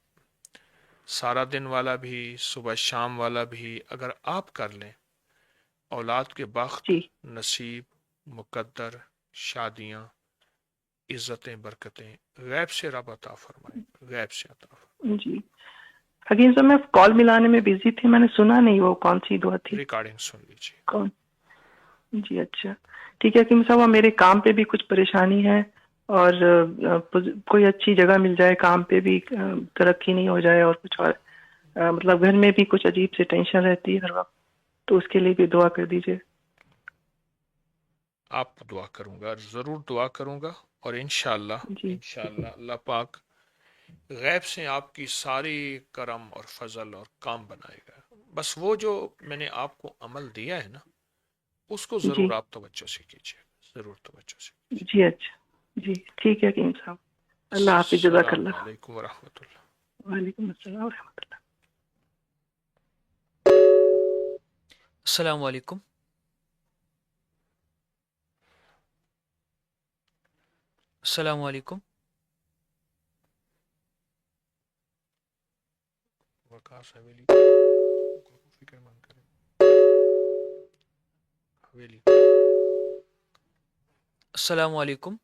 Speaker 1: سارا دن والا بھی، صبح شام والا بھی، اگر آپ کر لیں، اولاد کے بخت،
Speaker 19: جی
Speaker 1: نصیب، مقدر، شادیاں، عزتیں، برکتیں غیب سے رب عطا فرمائے، غیب سے عطا فرمائے۔
Speaker 19: جی حکیم صاحب میں کال ملانے میں بزی تھی، میں نے سنا نہیں وہ کون سی دعا تھی،
Speaker 1: ریکارڈنگ سن لیجیے۔
Speaker 19: کون؟ جی اچھا ٹھیک ہے حکیم صاحب، میرے کام پہ بھی کچھ پریشانی ہے، اور کوئی اچھی جگہ مل جائے، کام پہ بھی ترقی نہیں ہو جائے، اور کچھ اور مطلب گھر میں بھی کچھ عجیب سے ٹینشن رہتی ہے ہر وقت، تو اس کے لیے بھی دعا کر دیجیے۔
Speaker 1: آپ دعا کروں گا، ضرور دعا کروں گا، اور انشاءاللہ
Speaker 19: جی
Speaker 1: انشاءاللہ اللہ پاک غیب سے آپ کی ساری کرم اور فضل اور کام بنائے گا۔ بس وہ جو میں نے آپ کو عمل دیا ہے نا، اس کو
Speaker 19: جی
Speaker 1: ضرور آپ توجہ سے کیجیے، ضرور توجہ سے۔
Speaker 19: جی اچھا جی ٹھیک ہے حکیم صاحب، اللہ حافظ، جزاک
Speaker 1: السلام
Speaker 19: اللہ۔
Speaker 1: علیکم ورحمۃ اللہ۔
Speaker 19: وعلیکم السلام ورحمۃ اللہ۔
Speaker 4: السلام علیکم۔ السلام علیکم۔
Speaker 1: وقاص حویلی فکر مند کریں حویلی۔
Speaker 4: السلام علیکم۔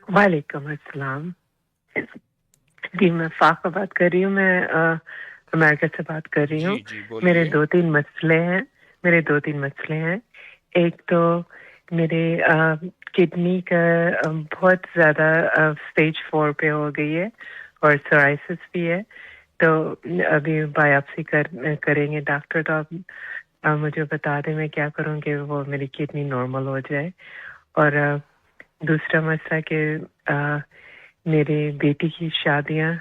Speaker 20: وعلیکم السلام۔ جی میں فاقہ بات کر رہی ہوں، میں امریکہ سے بات کر رہی ہوں۔
Speaker 1: جی جی
Speaker 20: میرے
Speaker 1: بولیے۔
Speaker 20: 2-3 مسئلے ہیں۔ ایک تو میرے کڈنی کا بہت زیادہ اسٹیج 4 پہ ہو گئی ہے، اور سورائسس بھی ہے، تو ابھی بایوپسی کریں گے ڈاکٹر، تو آپ مجھے بتا دیں میں کیا کروں کہ وہ میری کڈنی نارمل ہو جائے۔ اور دوسرا مسئلہ کہ میری بیٹی کی شادیاں،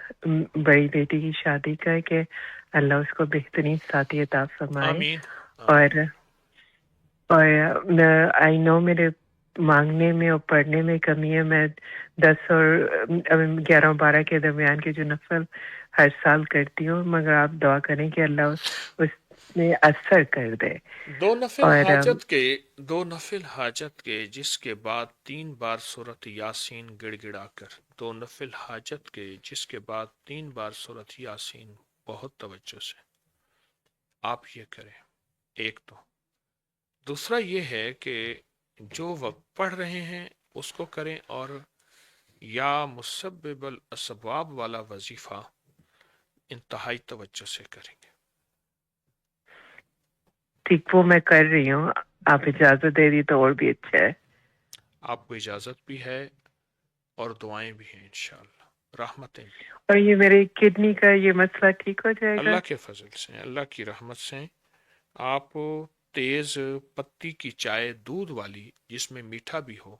Speaker 20: بڑی بیٹی کی شادی کا ہے کہ اللہ اس کو بہترین ساتھی عطا فرمائے،
Speaker 1: آمین۔
Speaker 20: اور آئی نو میرے مانگنے میں اور پڑھنے میں کمی ہے، میں 10 اور 11 اور 12 کے درمیان کے جو نفل ہر سال کرتی ہوں، مگر آپ دعا کریں کہ اللہ اس میں اثر کر دے۔
Speaker 1: دو نفل
Speaker 20: اور
Speaker 1: حاجت کے جس کے بعد 3 بار سورۃ یاسین گڑ گڑا کر، 2 نفل حاجت کے جس کے بعد 3 بار سورۃ یاسین بہت توجہ سے آپ یہ کریں، ایک تو۔ دوسرا یہ ہے کہ جو وقت پڑھ رہے ہیں اس کو کریں، اور یا مسبب الاسباب والا وظیفہ انتہائی توجہ سے کریں گے۔
Speaker 20: ٹھیک، وہ میں کر رہی ہوں، آپ اجازت دے دی تو اور بھی اچھا ہے۔
Speaker 1: آپ کو اجازت بھی ہے اور دعائیں بھی ہیں انشاءاللہ، رحمتیں بھی۔
Speaker 20: اور یہ میرے کڈنی کا یہ مسئلہ ٹھیک ہو جائے گا؟
Speaker 1: اللہ کے فضل سے، اللہ کی رحمت سے آپ تیز پتی کی چائے دودھ والی جس میں میٹھا بھی ہو،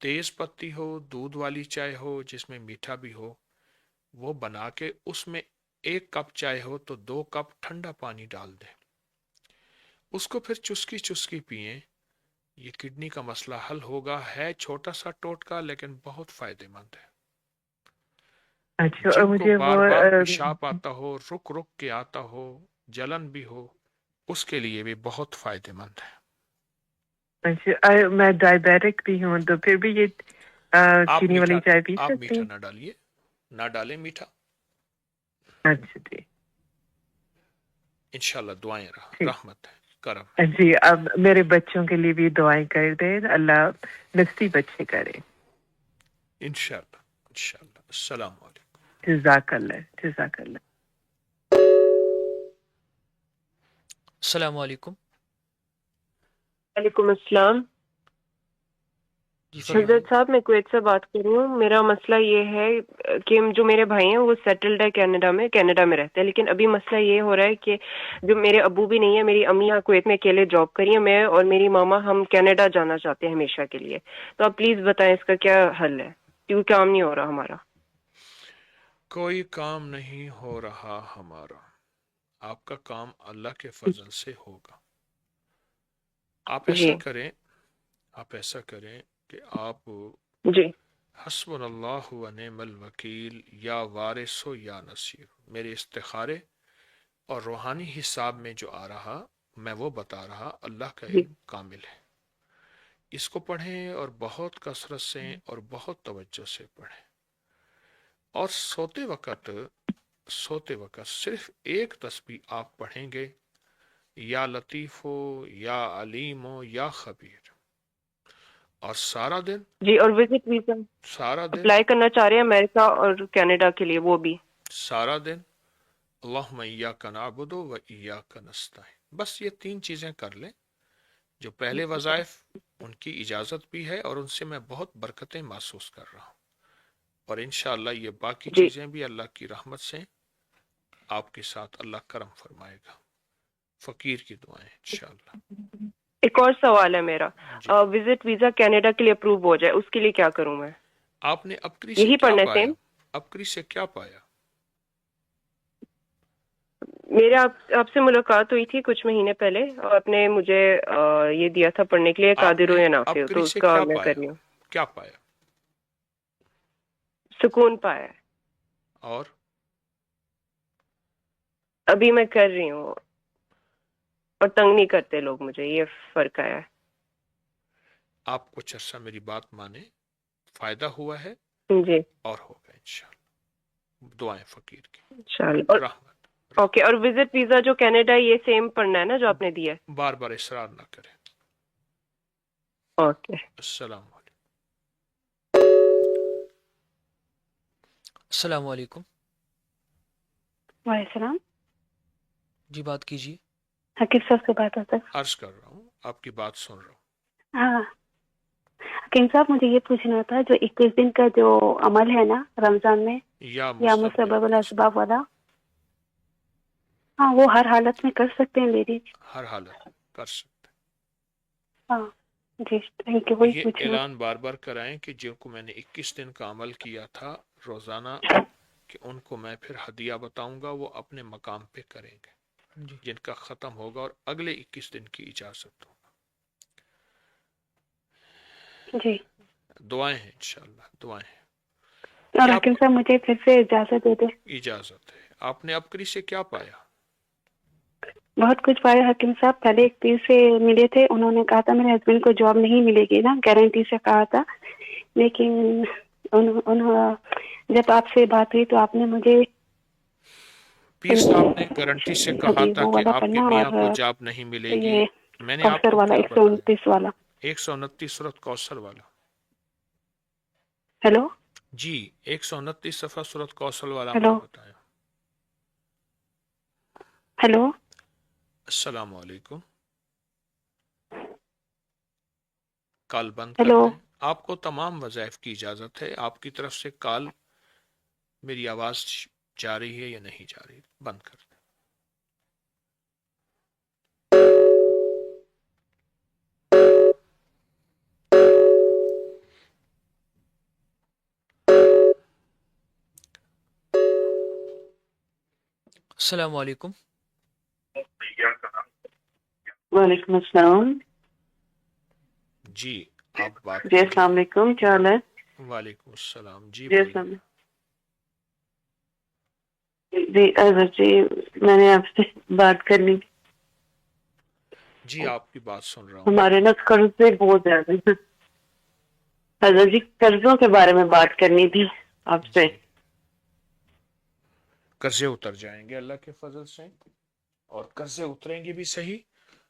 Speaker 1: تیز پتی ہو، دودھ والی چائے ہو جس میں میٹھا بھی ہو، وہ بنا کے اس میں 1 کپ چائے ہو تو 2 کپ ٹھنڈا پانی ڈال دیں، اس کو پھر چسکی چسکی پئیں، یہ کڈنی کا مسئلہ حل ہوگا۔ ہے چھوٹا سا ٹوٹکا لیکن بہت فائدہ مند ہے۔
Speaker 20: اچھا، اور
Speaker 1: جن کو
Speaker 20: مجھے
Speaker 1: بار بار پیشاب آتا ہو، رک رک کے آتا ہو، جلن بھی ہو، اس کے لیے بھی بہت فائدہ مند ہے۔
Speaker 20: اچھا، میں ڈائبیٹک بھی ہوں تو پھر بھی یہ چینی والی چائے پی
Speaker 1: آپ
Speaker 20: سکتی
Speaker 1: میٹھا
Speaker 20: ہوں؟
Speaker 1: نہ ڈالیے، نہ ڈالیں میٹھا،
Speaker 20: اچھا جی،
Speaker 1: انشاءاللہ دعائیں رحمت ہے، کرم۔
Speaker 20: جی اب میرے بچوں کے لیے بھی دعائیں کر دیں، اللہ نصیب اچھے کرے۔
Speaker 1: انشاءاللہ انشاءاللہ۔ السلام علیکم۔
Speaker 20: جزاک اللہ، جزاک اللہ۔
Speaker 4: السلام علیکم۔
Speaker 16: وعلیکم السلام۔
Speaker 4: جی
Speaker 16: حضرت صاحب میں کویت سے بات کر رہی ہوں۔ میرا مسئلہ یہ ہے کہ جو میرے بھائی ہیں وہ سیٹلڈ ہے کینیڈا میں رہتے ہیں، لیکن ابھی مسئلہ یہ ہو رہا ہے کہ جو میرے ابو بھی نہیں ہے، میری امی یہاں کویت میں اکیلے جاب کری ہیں، میں اور میری ماما ہم کینیڈا جانا چاہتے ہیں ہمیشہ کے لیے، تو آپ پلیز بتائیں اس کا کیا حل ہے، کیوں کام نہیں ہو رہا ہمارا؟
Speaker 1: کوئی کام نہیں ہو رہا ہمارا، آپ کا کام اللہ کے فضل سے ہوگا۔ آپ ایسا کریں کہ آپ
Speaker 16: جی
Speaker 1: حسبنا اللہ و نعم الوکیل یا وارث ہو یا نصیر، میرے استخارے اور روحانی حساب میں جو آ رہا میں وہ بتا رہا، اللہ کا علم کامل ہے، اس کو پڑھیں اور بہت کثرت سے اور بہت توجہ سے پڑھیں، اور سوتے وقت صرف ایک تسبیح آپ پڑھیں گے، یا لطیف ہو یا علیم ہو یا خبیر، اور سارا دن
Speaker 16: جی، اور وزٹ ویزا اپلائی کرنا چاہ رہے ہیں امریکہ اور کینیڈا کے لیے، وہ بھی
Speaker 1: سارا دن اللہم ایاک نعبد و ایاک نستعین، بس یہ 3 چیزیں کر لیں۔ جو پہلے وظائف ان کی اجازت بھی ہے اور ان سے میں بہت برکتیں محسوس کر رہا ہوں، اور انشاءاللہ یہ باقی چیزیں بھی اللہ کی رحمت سے آپ کے ساتھ اللہ کرم فرمائے گا۔ فقیر کی دعائیں انشاءاللہ۔
Speaker 16: ایک اور سوال ہے میرا، وزٹ ویزا کینیڈا کے لیے اپروو ہو جائے، اس کے لیے کیا کروں میں؟
Speaker 1: آپ نے ابکری سے
Speaker 16: یہی
Speaker 1: کیا
Speaker 16: پڑھنا
Speaker 1: پایا؟
Speaker 16: سیم؟
Speaker 1: ابکری سے کیا پایا؟
Speaker 16: میرے آپ سے ملاقات ہوئی تھی کچھ مہینے پہلے، اور آپ نے مجھے یہ دیا تھا پڑھنے کے لیے قادر ہو یا نافع ہو، تو اس کا میں کر رہی ہوں۔
Speaker 1: کیا پایا؟
Speaker 16: سکون پایا ہے،
Speaker 1: اور
Speaker 16: ابھی میں کر رہی ہوں، اور تنگ نہیں کرتے لوگ مجھے، یہ فرق آیا ہے۔
Speaker 1: آپ کچھ عرصہ میری بات مانے، فائدہ ہوا ہے
Speaker 16: جی،
Speaker 1: اور ہوگا انشاءاللہ۔ دعائیں فقیر کی
Speaker 16: انشاءاللہ۔
Speaker 1: رحمت۔
Speaker 16: اوکے، اور وزٹ ویزا جو کینیڈا یہ سیم پڑھنا ہے نا جو آپ نے دیا ہے؟
Speaker 1: بار بار اصرار نہ کریں۔
Speaker 16: اوکے،
Speaker 1: السلام علیکم۔
Speaker 4: السلام علیکم۔
Speaker 6: وعلیکم السلام۔
Speaker 4: جی بات کیجیے۔
Speaker 6: حکیم صاحب سے بات ہوتا ہے؟
Speaker 1: عرض کر رہا ہوں، آپ کی بات سن رہا ہوں۔
Speaker 6: ہاں حکیم صاحب، مجھے یہ پوچھنا تھا، جو 21 دن کا جو عمل ہے نا رمضان میں، یا مسبب الاسباب والا، ہاں وہ ہر حالت میں کر سکتے ہیں لیڈیز؟
Speaker 1: ہر حالت کر سکتے
Speaker 6: ہاں جی، تھینک یو۔ وہی
Speaker 1: یہ
Speaker 6: پوچھنا۔
Speaker 1: اعلان بار بار کرائیں کہ جن کو میں نے 21 دن کا عمل کیا تھا روزانہ، کہ ان کو میں پھر ہدیہ بتاؤں گا، وہ اپنے مقام پہ کریں گے، جن کا ختم ہوگا اور اگلے 21 دن کی اجازت ہوگا۔
Speaker 6: جی
Speaker 1: دعائیں ہیں انشاءاللہ، دعائیں ہیں۔
Speaker 6: اور حکیم صاحب مجھے پھر سے اجازت دے دیں۔
Speaker 1: اجازت ہے۔ آپ نے ابکری سے کیا پایا؟
Speaker 6: بہت کچھ پایا حکیم صاحب۔ پہلے ایک پیر سے ملے تھے، انہوں نے کہا تھا میرے ہسبینڈ کو جاب نہیں ملے گی نا، گارنٹی سے کہا تھا، لیکن جب آپ سے بات ہوئی تو آپ نے مجھے
Speaker 1: پیر صاحب نے گارنٹی سے کہا تھا کہ آپ کے میاں کو جاب نہیں ملے گی۔ میں نے آپ کو
Speaker 6: والا 129 والا
Speaker 1: 129 سورۃ کوثر والا۔
Speaker 6: ہیلو
Speaker 1: جی، 129 صفحہ سورۃ کوثر والا میں نے بتایا۔
Speaker 6: ہیلو
Speaker 1: السلام علیکم۔ کال بند کر دیں۔ آپ کو تمام وظائف کی اجازت ہے، آپ کی طرف سے کال، میری آواز جا رہی ہے یا نہیں جا رہی؟ بند کر دیں۔
Speaker 4: السلام علیکم.
Speaker 21: وعلیکم السلام.
Speaker 1: جی آپ بات
Speaker 21: جی السلام علیکم, کیا حال ہے؟
Speaker 1: وعلیکم السلام. جی
Speaker 21: جی السلام علیکم. جی اظہر جی, میں نے آپ سے بات کرنی تھی.
Speaker 1: جی آپ کی بات سن رہا ہوں.
Speaker 21: ہمارے نا قرضے بہت زیادہ ہیں حضرت جی, قرضوں کے بارے میں بات کرنی تھی آپ سے.
Speaker 1: قرضے اتر جائیں گے اللہ کے فضل سے, اور قرضے اتریں گے بھی صحیح,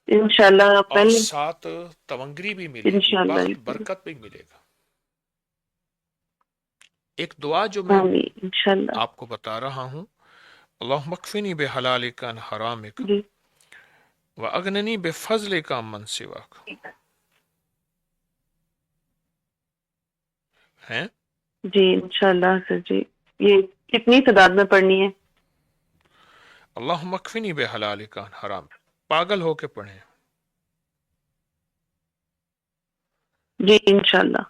Speaker 21: انشاءاللہ.
Speaker 1: اور
Speaker 21: پہلے
Speaker 1: ساتھ تونگری بھی ملے گی,
Speaker 21: انشاءاللہ
Speaker 1: بخت برکت بھی ملے گا. ایک دعا جو میں
Speaker 21: انشاءاللہ
Speaker 1: آپ کو بتا رہا ہوں, اللہم اکفنی بحلالک عن حرامک واغننی بفضلک عمن سواک, ہیں
Speaker 21: جی انشاءاللہ سر جی. یہ کتنی تعداد میں پڑھنی ہے؟
Speaker 1: اللہم اکفنی بحلالک عن حرام, پاگل ہو کے پڑھیں.
Speaker 21: جی انشاءاللہ.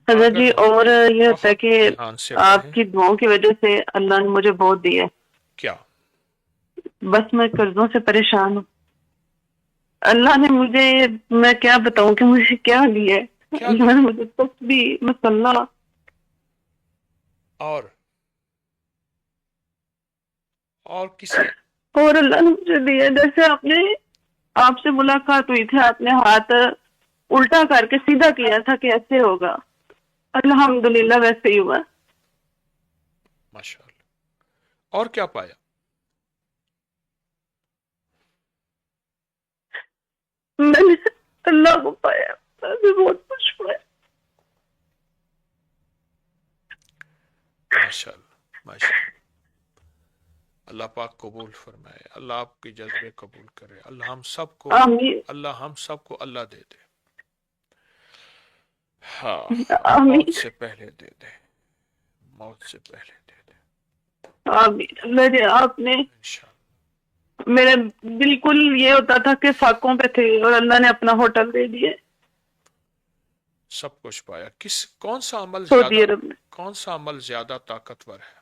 Speaker 21: حضرت جی اور یہ ہوتا ہے کہ آپ کی دعاؤں کی وجہ سے اللہ نے مجھے بہت دیا ہے.
Speaker 1: کیا؟
Speaker 21: بس میں قرضوں سے پریشان ہوں. اللہ نے مجھے, میں کیا بتاؤں کہ مجھے کیا دیا ہے. اللہ نے مجھے تسبیح, مصلی,
Speaker 1: اور کسی,
Speaker 21: اور اللہ نے مجھے دیا. جیسے آپ سے ملاقات ہوئی تھی, آپ نے ہاتھ الٹا کر کے سیدھا کیا تھا کہ ایسے ہوگا, الحمدللہ ویسے ہی ہوا.
Speaker 1: ماشاءاللہ. اور کیا پایا؟
Speaker 21: میں نے اللہ کو پایا, میں بہت خوش ہوا.
Speaker 1: ماشاءاللہ ماشاءاللہ. اللہ پاک قبول فرمائے, اللہ آپ کے جذبے قبول کرے, اللہ ہم سب کو, اللہ ہم سب کو اللہ دے دے. ہاں, موت سے پہلے دے دے, موت سے پہلے دے دے.
Speaker 21: آمین. میرے آپ نے, میرے بالکل یہ ہوتا تھا کہ فاقوں پہ تھے, اور اللہ نے اپنا ہوٹل دے دیا.
Speaker 1: سب کچھ پایا. کون سا عمل زیادہ طاقتور ہے؟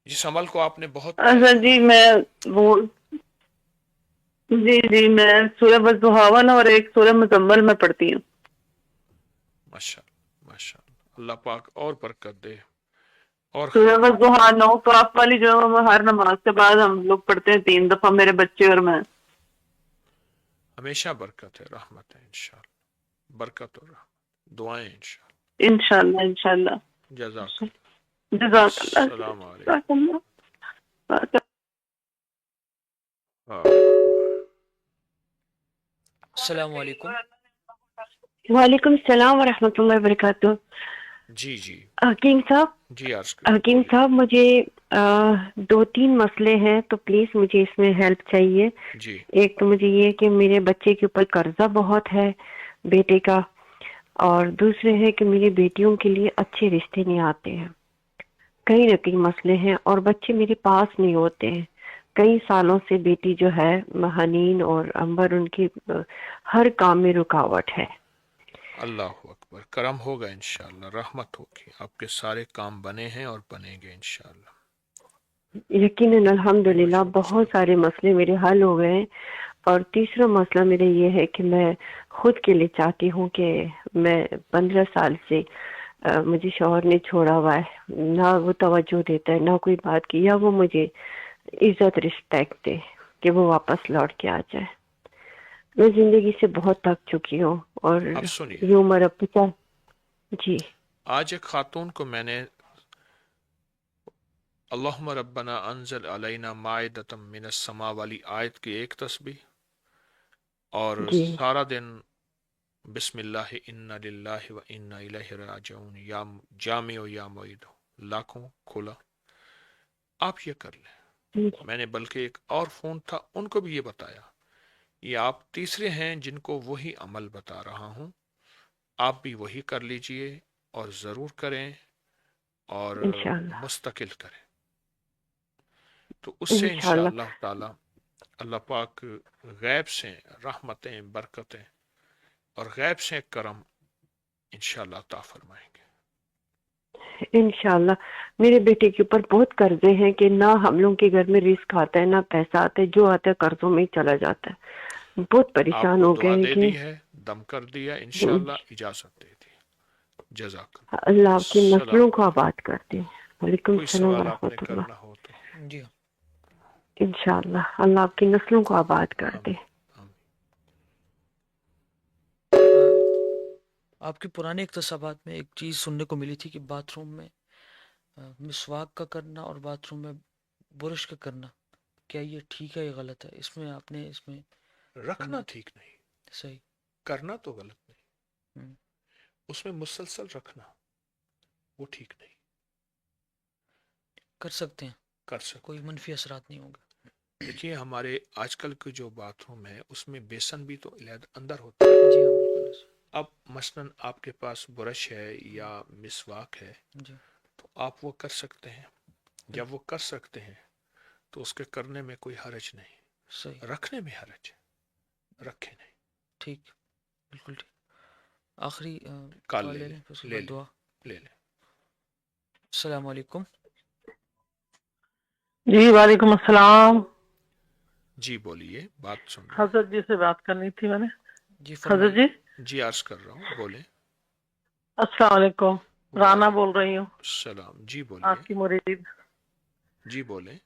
Speaker 1: جس عمل کو آپ نے بہت
Speaker 21: اچھا جی, میں میں سورہ والضحیٰ اور ایک سورہ مزمل میں پڑھتی ہوں.
Speaker 1: ماشاءاللہ ماشاءاللہ. اللہ پاک اور برکت دے. اور
Speaker 21: سورہ والضحیٰ 9 قاف والی جو ہر نماز کے بعد ہم لوگ پڑھتے ہیں 3 دفعہ, میرے بچے اور میں.
Speaker 1: ہمیشہ برکت ہے, رحمت ہے انشاءاللہ, برکت اور رحمت, دعائیں انشاءاللہ.
Speaker 21: انشاءاللہ انشاءاللہ.
Speaker 1: جزاک اللہ.
Speaker 21: جزاک اللہ.
Speaker 1: السلام علیکم.
Speaker 4: السلام علیکم.
Speaker 14: وعلیکم السلام ورحمۃ اللہ وبرکاتہ.
Speaker 1: جی جی
Speaker 14: حکیم صاحب,
Speaker 1: جی
Speaker 14: حکیم صاحب مجھے 2-3 مسئلے ہیں, تو پلیز مجھے اس میں ہیلپ چاہیے.
Speaker 1: جی.
Speaker 14: ایک تو مجھے یہ کہ میرے بچے کے اوپر قرضہ بہت ہے بیٹے کا, اور دوسرے ہے کہ میری بیٹیوں کے لیے اچھے رشتے نہیں آتے ہیں. کئی نہ کئی مسئلے ہیں, اور بچے میرے پاس نہیں ہوتے ہیں. کئی سالوں سے بیٹی جو ہے حنین اور امبر, ان کی ہر کام میں رکاوٹ ہے.
Speaker 1: اللہ اکبر. کرم ہوگا انشاءاللہ, رحمت ہوگی, آپ کے سارے کام بنے ہیں اور بنیں گے انشاءاللہ.
Speaker 14: یقیناً الحمدللہ بہت سارے مسئلے میرے حل ہو گئے ہیں. اور تیسرا مسئلہ میرا یہ ہے کہ میں خود کے لیے چاہتی ہوں کہ میں 15 سال سے مجھے شوہر نے چھوڑا ہوا ہے, نہ وہ توجہ دیتا ہے, نہ کوئی بات کی, یا وہ مجھے عزت رسپیکٹ دے کہ وہ واپس لوٹ کے آ جائے. میں زندگی سے بہت تھک چکی ہوں, اور یہ عمر اب جی.
Speaker 1: آج ایک خاتون کو میں نے اللہم ربنا انزل علینا مائدۃ من السماء والی آیت کی ایک تسبیح, اور سارا دن بسم اللہ انا للہ و انا الیہ راجعون, یا جامع و یا معید, لاکھوں کھلا. آپ یہ کر لیں. میں نے بلکہ ایک اور فون تھا, ان کو بھی یہ بتایا. یہ آپ تیسرے ہیں جن کو وہی عمل بتا رہا ہوں, آپ بھی وہی کر لیجئے, اور ضرور کریں, اور مستقل کریں. تو اس سے انشاءاللہ تعالی اللہ پاک غیب سے رحمتیں, برکتیں اور غیب سے کرم انشاءاللہ عطا فرمائیں گے.
Speaker 14: انشاءاللہ میرے بیٹے کے اوپر بہت قرضے ہیں کہ نہ ہم لوگوں کے گھر میں رزق آتا ہے نہ پیسہ آتا ہے، جو آتا ہے قرضوں میں ہی چلا جاتا ہے، بہت
Speaker 1: آپ
Speaker 14: پریشان
Speaker 1: کو
Speaker 14: ہو
Speaker 1: دعا
Speaker 14: گئے
Speaker 1: دے
Speaker 14: کہ
Speaker 1: دی ہے، دم کر دیا، انشاءاللہ اجازت دے دی. جزاک
Speaker 14: اللہ آپ کی
Speaker 1: السلام
Speaker 14: نسلوں کو
Speaker 1: علیکم.
Speaker 14: آباد کر دے. وعلیکم
Speaker 1: کوئی
Speaker 14: السلام
Speaker 1: سوال آپ نے
Speaker 14: ورحمۃ اللہ.
Speaker 1: کرنا ہو تو
Speaker 4: جی ہاں.
Speaker 14: انشاءاللہ اللہ آپ کی نسلوں کو آباد کر دے.
Speaker 4: آپ کے پرانے اقتصابات میں ایک چیز سننے کو ملی تھی کہ باتھ روم میں مسواک کا کرنا اور باتھ روم میں برش کا کرنا، کیا یہ ٹھیک ہے یا غلط ہے؟ اس میں آپ نے اس میں
Speaker 1: رکھنا ٹھیک نہیں،
Speaker 4: صحیح،
Speaker 1: کرنا تو غلط نہیں، اس میں مسلسل رکھنا وہ ٹھیک نہیں.
Speaker 4: کر سکتے ہیں،
Speaker 1: کر سکتے
Speaker 4: کوئی منفی اثرات نہیں ہوگا.
Speaker 1: دیکھیے ہمارے آج کل کے جو باتھ روم ہے اس میں بیسن بھی تو اندر ہوتا ہے.
Speaker 4: جی ہاں بالکل.
Speaker 1: اب مثلاً آپ کے پاس برش ہے یا مسواک ہے
Speaker 4: جی
Speaker 1: تو آپ وہ کر سکتے ہیں. جب وہ کر سکتے ہیں تو اس کے کرنے میں کوئی حرج نہیں،
Speaker 4: صحیح،
Speaker 1: رکھنے میں حرج ہے، رکھے نہیں.
Speaker 4: ٹھیک، بالکل ٹھیک. آخری
Speaker 1: کال
Speaker 4: کال
Speaker 1: لے
Speaker 4: لے
Speaker 1: لیں،
Speaker 4: لیں پھر اس کے
Speaker 1: لے
Speaker 4: بعد
Speaker 1: لیں،
Speaker 4: دعا.
Speaker 1: لے لیں.
Speaker 4: السلام علیکم.
Speaker 2: جی وعلیکم السلام.
Speaker 1: جی بولیے، بات سن رہے
Speaker 2: حضرت جی سے بات کرنی تھی میں نے.
Speaker 4: جی
Speaker 2: حضرت
Speaker 4: فرمائیے.
Speaker 1: جی عرض کر رہا ہوں، بولیں.
Speaker 2: السلام علیکم، رانا بول رہی ہوں،
Speaker 1: السلام. جی بولیے.
Speaker 2: آپ کی مرید.
Speaker 1: جی بولیں.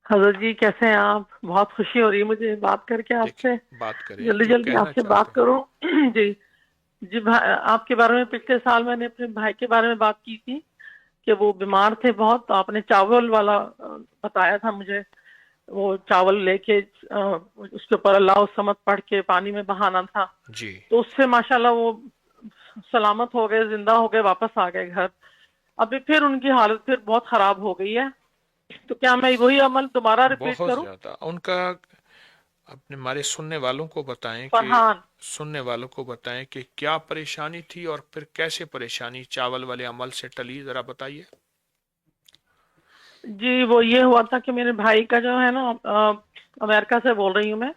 Speaker 2: حضرت جی کیسے ہیں آپ؟ بہت خوشی ہو رہی ہے مجھے بات کر کے آپ سے،
Speaker 1: بات کریں
Speaker 2: جلدی
Speaker 1: جو
Speaker 2: جلدی
Speaker 1: کہنا
Speaker 2: آپ سے
Speaker 1: چاہتے
Speaker 2: بات
Speaker 1: ہیں.
Speaker 2: کروں. جی جی آپ کے بارے میں پچھلے سال میں نے اپنے بھائی کے بارے میں بات کی تھی کہ وہ بیمار تھے بہت، تو آپ نے چاول والا بتایا تھا مجھے. وہ چاول لے کے اس کے اوپر اللہ الصمد پڑھ کے پانی میں بہانا تھا.
Speaker 1: جی
Speaker 2: تو اس سے ماشاءاللہ وہ سلامت ہو گئے، زندہ ہو گئے، واپس آ گئے گھر. ابھی پھر ان کی حالت پھر بہت خراب ہو گئی ہے، تو کیا میں وہی عمل دوبارہ ریپیٹ
Speaker 1: بہت
Speaker 2: کروں؟
Speaker 1: زیادہ ان کا اپنے ہمارے سننے والوں کو بتائیں کہ
Speaker 2: فرحان.
Speaker 1: سننے والوں کو بتائیں کہ کیا پریشانی تھی اور پھر کیسے پریشانی چاول والے عمل سے ٹلی، ذرا بتائیے.
Speaker 2: جی وہ یہ ہوا تھا کہ میرے بھائی کا جو ہے نا، امریکہ سے بول رہی ہوں میں،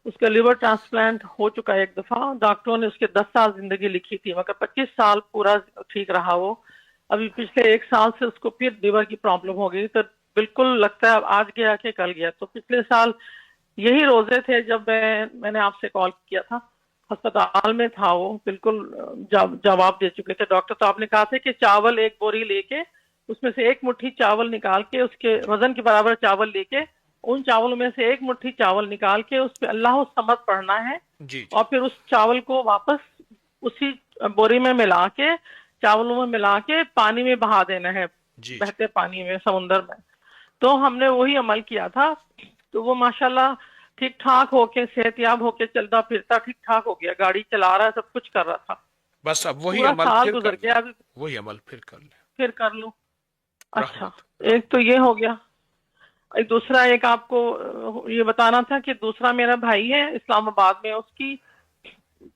Speaker 2: اس کا لیور ٹرانسپلانٹ ہو چکا ہے ایک دفعہ. ڈاکٹروں نے اس کے 10 سال زندگی لکھی تھی، مگر 25 سال پورا ٹھیک رہا وہ. ابھی پچھلے 1 سال سے اس کو پھر لیور کی پرابلم ہو گئی، تو بالکل لگتا ہے آج گیا کہ کل گیا. تو پچھلے سال یہی روزے تھے جب میں نے آپ سے کال کیا تھا. ہسپتال میں تھا وہ، بالکل جواب دے چکے تھے ڈاکٹر. تو آپ نے کہا تھا کہ چاول 1 بوری لے کے اس میں سے 1 مٹھی چاول نکال کے، اس کے وزن کے برابر چاول لے کے، ان چاولوں میں سے 1 مٹھی چاول نکال کے اس پہ اللہ الصمد پڑھنا ہے.
Speaker 1: جی
Speaker 2: اور پھر اس چاول کو واپس اسی بوری میں ملا کے، چاولوں میں ملا کے پانی میں بہا دینا ہے، بہتے پانی میں، سمندر میں. تو ہم نے وہی عمل کیا تھا، تو وہ ماشاءاللہ ٹھیک ٹھاک ہو کے، صحت یاب ہو کے، چلتا پھرتا ٹھیک ٹھاک ہو گیا، گاڑی چلا رہا ہے، سب کچھ کر رہا تھا.
Speaker 1: بس اب وہی
Speaker 2: پورا
Speaker 1: عمل
Speaker 2: سال
Speaker 1: پھر
Speaker 2: گزر
Speaker 1: کر
Speaker 2: گیا،
Speaker 1: لیں،
Speaker 2: ابھی
Speaker 1: وہی عمل پھر کر لیں.
Speaker 2: پھر کر لوں. اچھا،
Speaker 1: رحمت.
Speaker 2: ایک تو یہ ہو گیا. دوسرا ایک آپ کو یہ بتانا تھا کہ دوسرا میرا بھائی ہے اسلام آباد میں، اس کی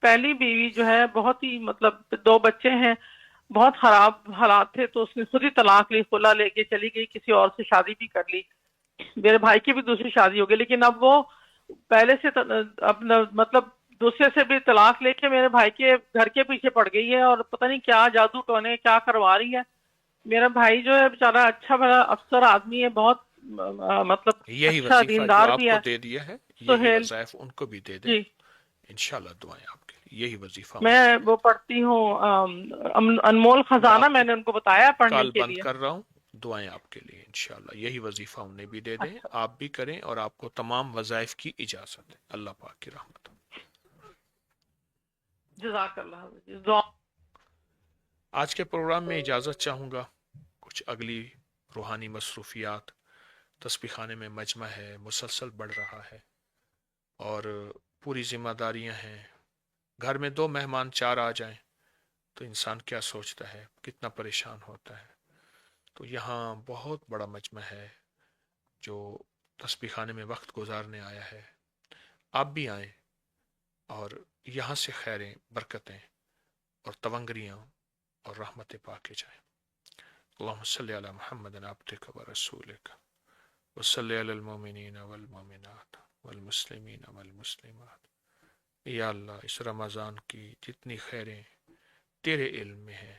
Speaker 2: پہلی بیوی جو ہے بہت ہی، مطلب 2 بچے ہیں، بہت خراب حالات تھے، تو اس نے خود ہی طلاق لی، خلا لے کے چلی گئی، کسی اور سے شادی بھی کر لی. میرے بھائی کی بھی دوسری شادی ہو گئی، لیکن اب وہ پہلے سے اپنا مطلب دوسرے سے بھی طلاق لے کے میرے بھائی کے گھر کے پیچھے پڑ گئی ہے، اور پتہ نہیں کیا جادو ٹونے کیا کروا رہی ہے. میرا بھائی جو ہے بیچارہ اچھا بڑا افسر آدمی ہے، بہت مطلب
Speaker 1: یہی
Speaker 2: اچھا
Speaker 1: وظیفہ جو
Speaker 2: دیندار
Speaker 1: آپ
Speaker 2: بھی
Speaker 1: کو
Speaker 2: ہے.
Speaker 1: دے دیا ہے، یہی
Speaker 2: سہیل
Speaker 1: وظائف ان کو بھی دے دیں.
Speaker 2: جی،
Speaker 1: انشاءاللہ دعائیں آپ کے لیے، یہی وظیفہ
Speaker 2: میں وہ پڑھتی ہوں انمول خزانہ، میں نے ان کو بتایا پڑھنے
Speaker 1: کال
Speaker 2: کے
Speaker 1: بند
Speaker 2: لیے.
Speaker 1: کر رہا ہوں. دعائیں آپ کے لیے، انشاءاللہ یہی وظیفہ انہیں بھی دے دیں،
Speaker 2: اچھا،
Speaker 1: آپ بھی کریں، اور آپ کو تمام وظائف کی اجازت ہے. اللہ پاک کی رحمت.
Speaker 2: جزاک اللہ.
Speaker 1: آج کے پروگرام میں اجازت چاہوں گا. کچھ اگلی روحانی مصروفیات، تسبیح خانے میں مجمع ہے، مسلسل بڑھ رہا ہے، اور پوری ذمہ داریاں ہیں. گھر میں 2 مہمان 4 آ جائیں تو انسان کیا سوچتا ہے، کتنا پریشان ہوتا ہے. تو یہاں بہت بڑا مجمع ہے جو تسبیح خانے میں وقت گزارنے آیا ہے. آپ بھی آئیں اور یہاں سے خیریں، برکتیں اور تونگریاں اور رحمت پا کے جائیں. اللہم صلی علی محمد عبدک و رسولک وصلی علی المومنین والمومنات والمسلمین والمسلمات. یا اللہ اس رمضان کی جتنی خیریں تیرے علم میں ہیں،